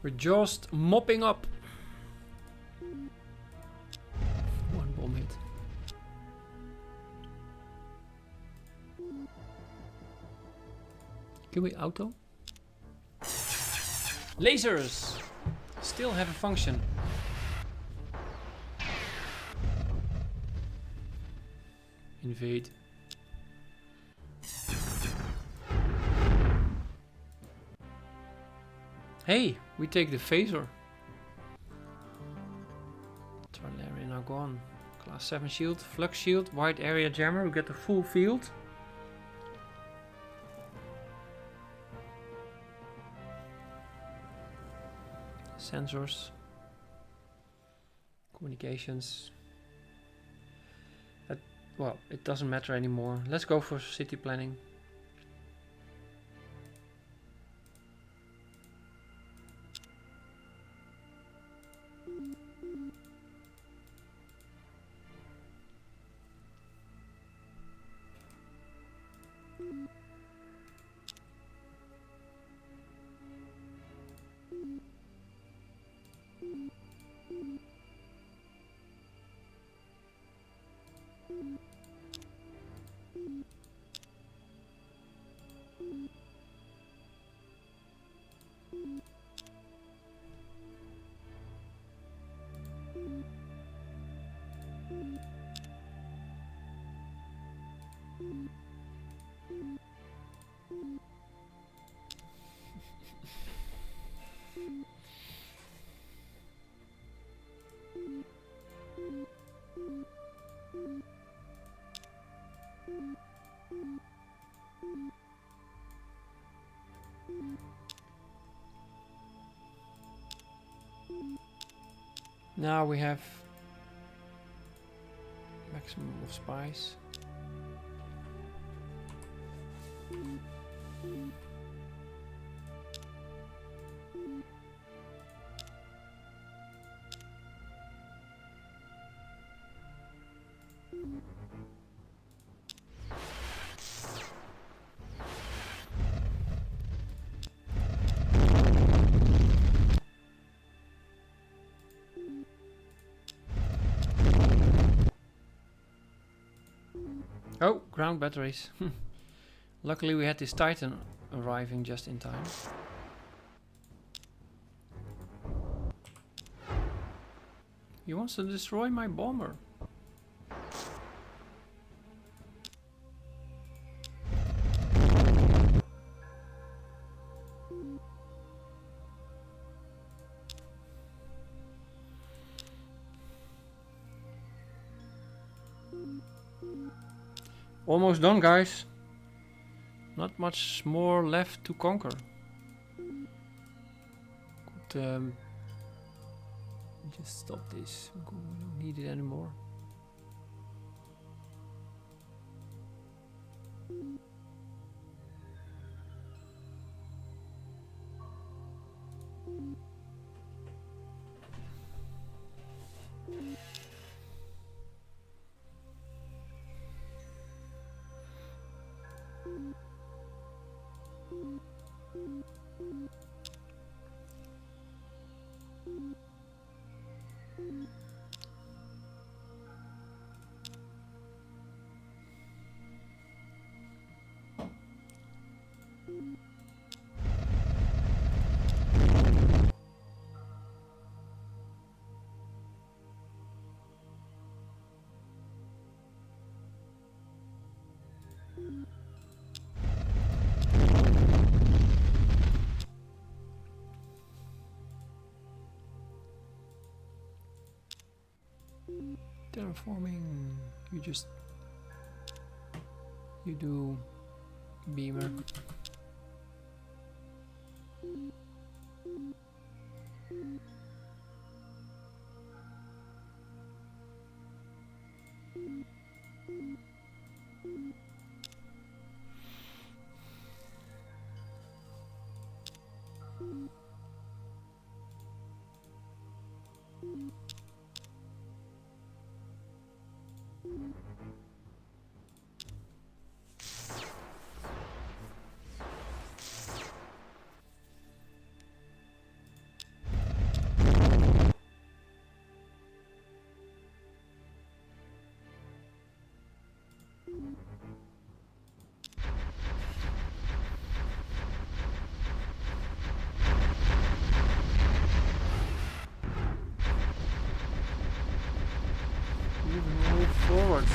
We're just mopping up. One bomb hit. Can we auto? Lasers! Still have a function. Invade. Hey, we take the phaser. Artillery now gone. Class 7 shield, flux shield, wide area jammer. We get the full field. Sensors. Communications. Well, it doesn't matter anymore. Let's go for city planning. Now we have maximum of spice. Oh, ground batteries. Luckily we had this Titan arriving just in time. He wants to destroy my bomber. Almost done, guys. Not much more left to conquer. Could just stop this. We don't need it anymore. Terraforming, you do beamer. Move forward.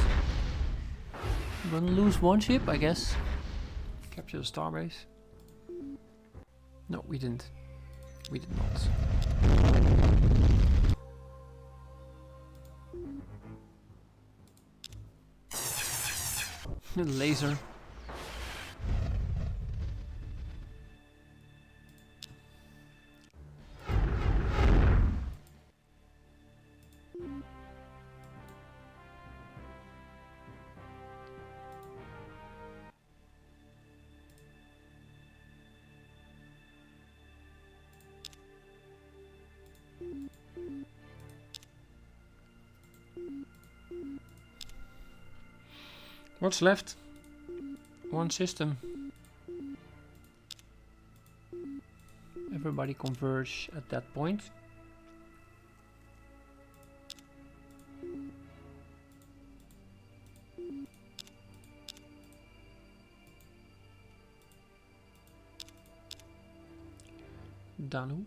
We're gonna lose one ship, I guess. Capture the starbase. No, we didn't. We did not. Laser. What's left? One system. Everybody converge at that point. Danu.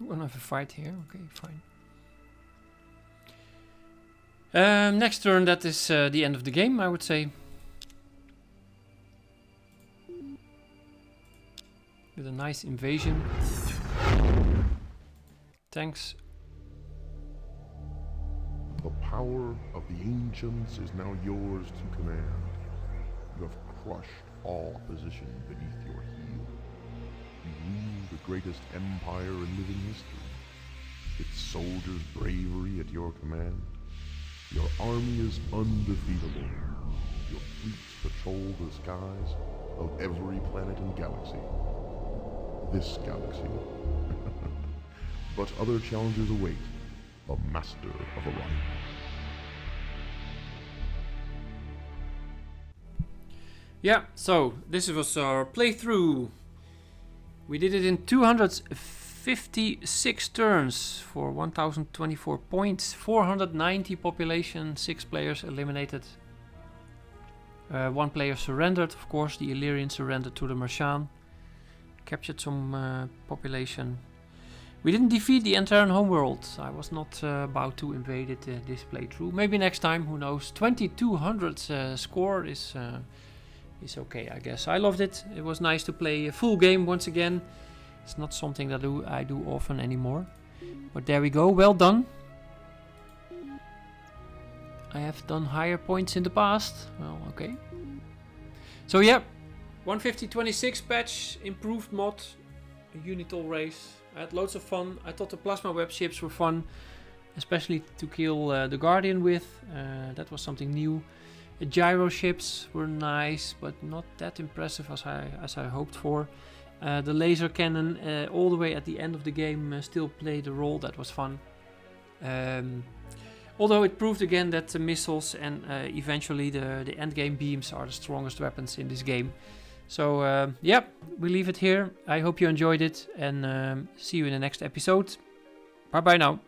We won't have a fight here. Okay, fine. Next turn, that is the end of the game, I would say. With a nice invasion. Thanks. The power of the ancients is now yours to command. You have crushed all opposition beneath your heel. You rule the greatest empire in living history. Its soldiers' bravery at your command. Your army is undefeatable. Your fleets patrol the skies of every planet and galaxy. This galaxy. But other challenges await the Master of Orion. Yeah, so this was our playthrough. We did it in 256 turns for 1024 points, 490 population, 6 players eliminated. 1 player surrendered, of course, the Illyrian surrendered to the Martian. Captured some population. We didn't defeat the entire homeworld. I was not about to invade it this playthrough. Maybe next time, who knows. 2200 score is okay, I guess. I loved it. It was nice to play a full game once again. It's not something that I do often anymore. But there we go. Well done. I have done higher points in the past. Well, okay. So yeah, 150.26 patch, improved mod, a Unitol race. I had loads of fun. I thought the plasma web ships were fun, especially to kill the Guardian with. That was something new. The gyro ships were nice, but not that impressive as I hoped for. The laser cannon all the way at the end of the game still played a role. That was fun. Although it proved again that the missiles and eventually the endgame beams are the strongest weapons in this game. So yeah, we leave it here. I hope you enjoyed it and see you in the next episode. Bye bye now.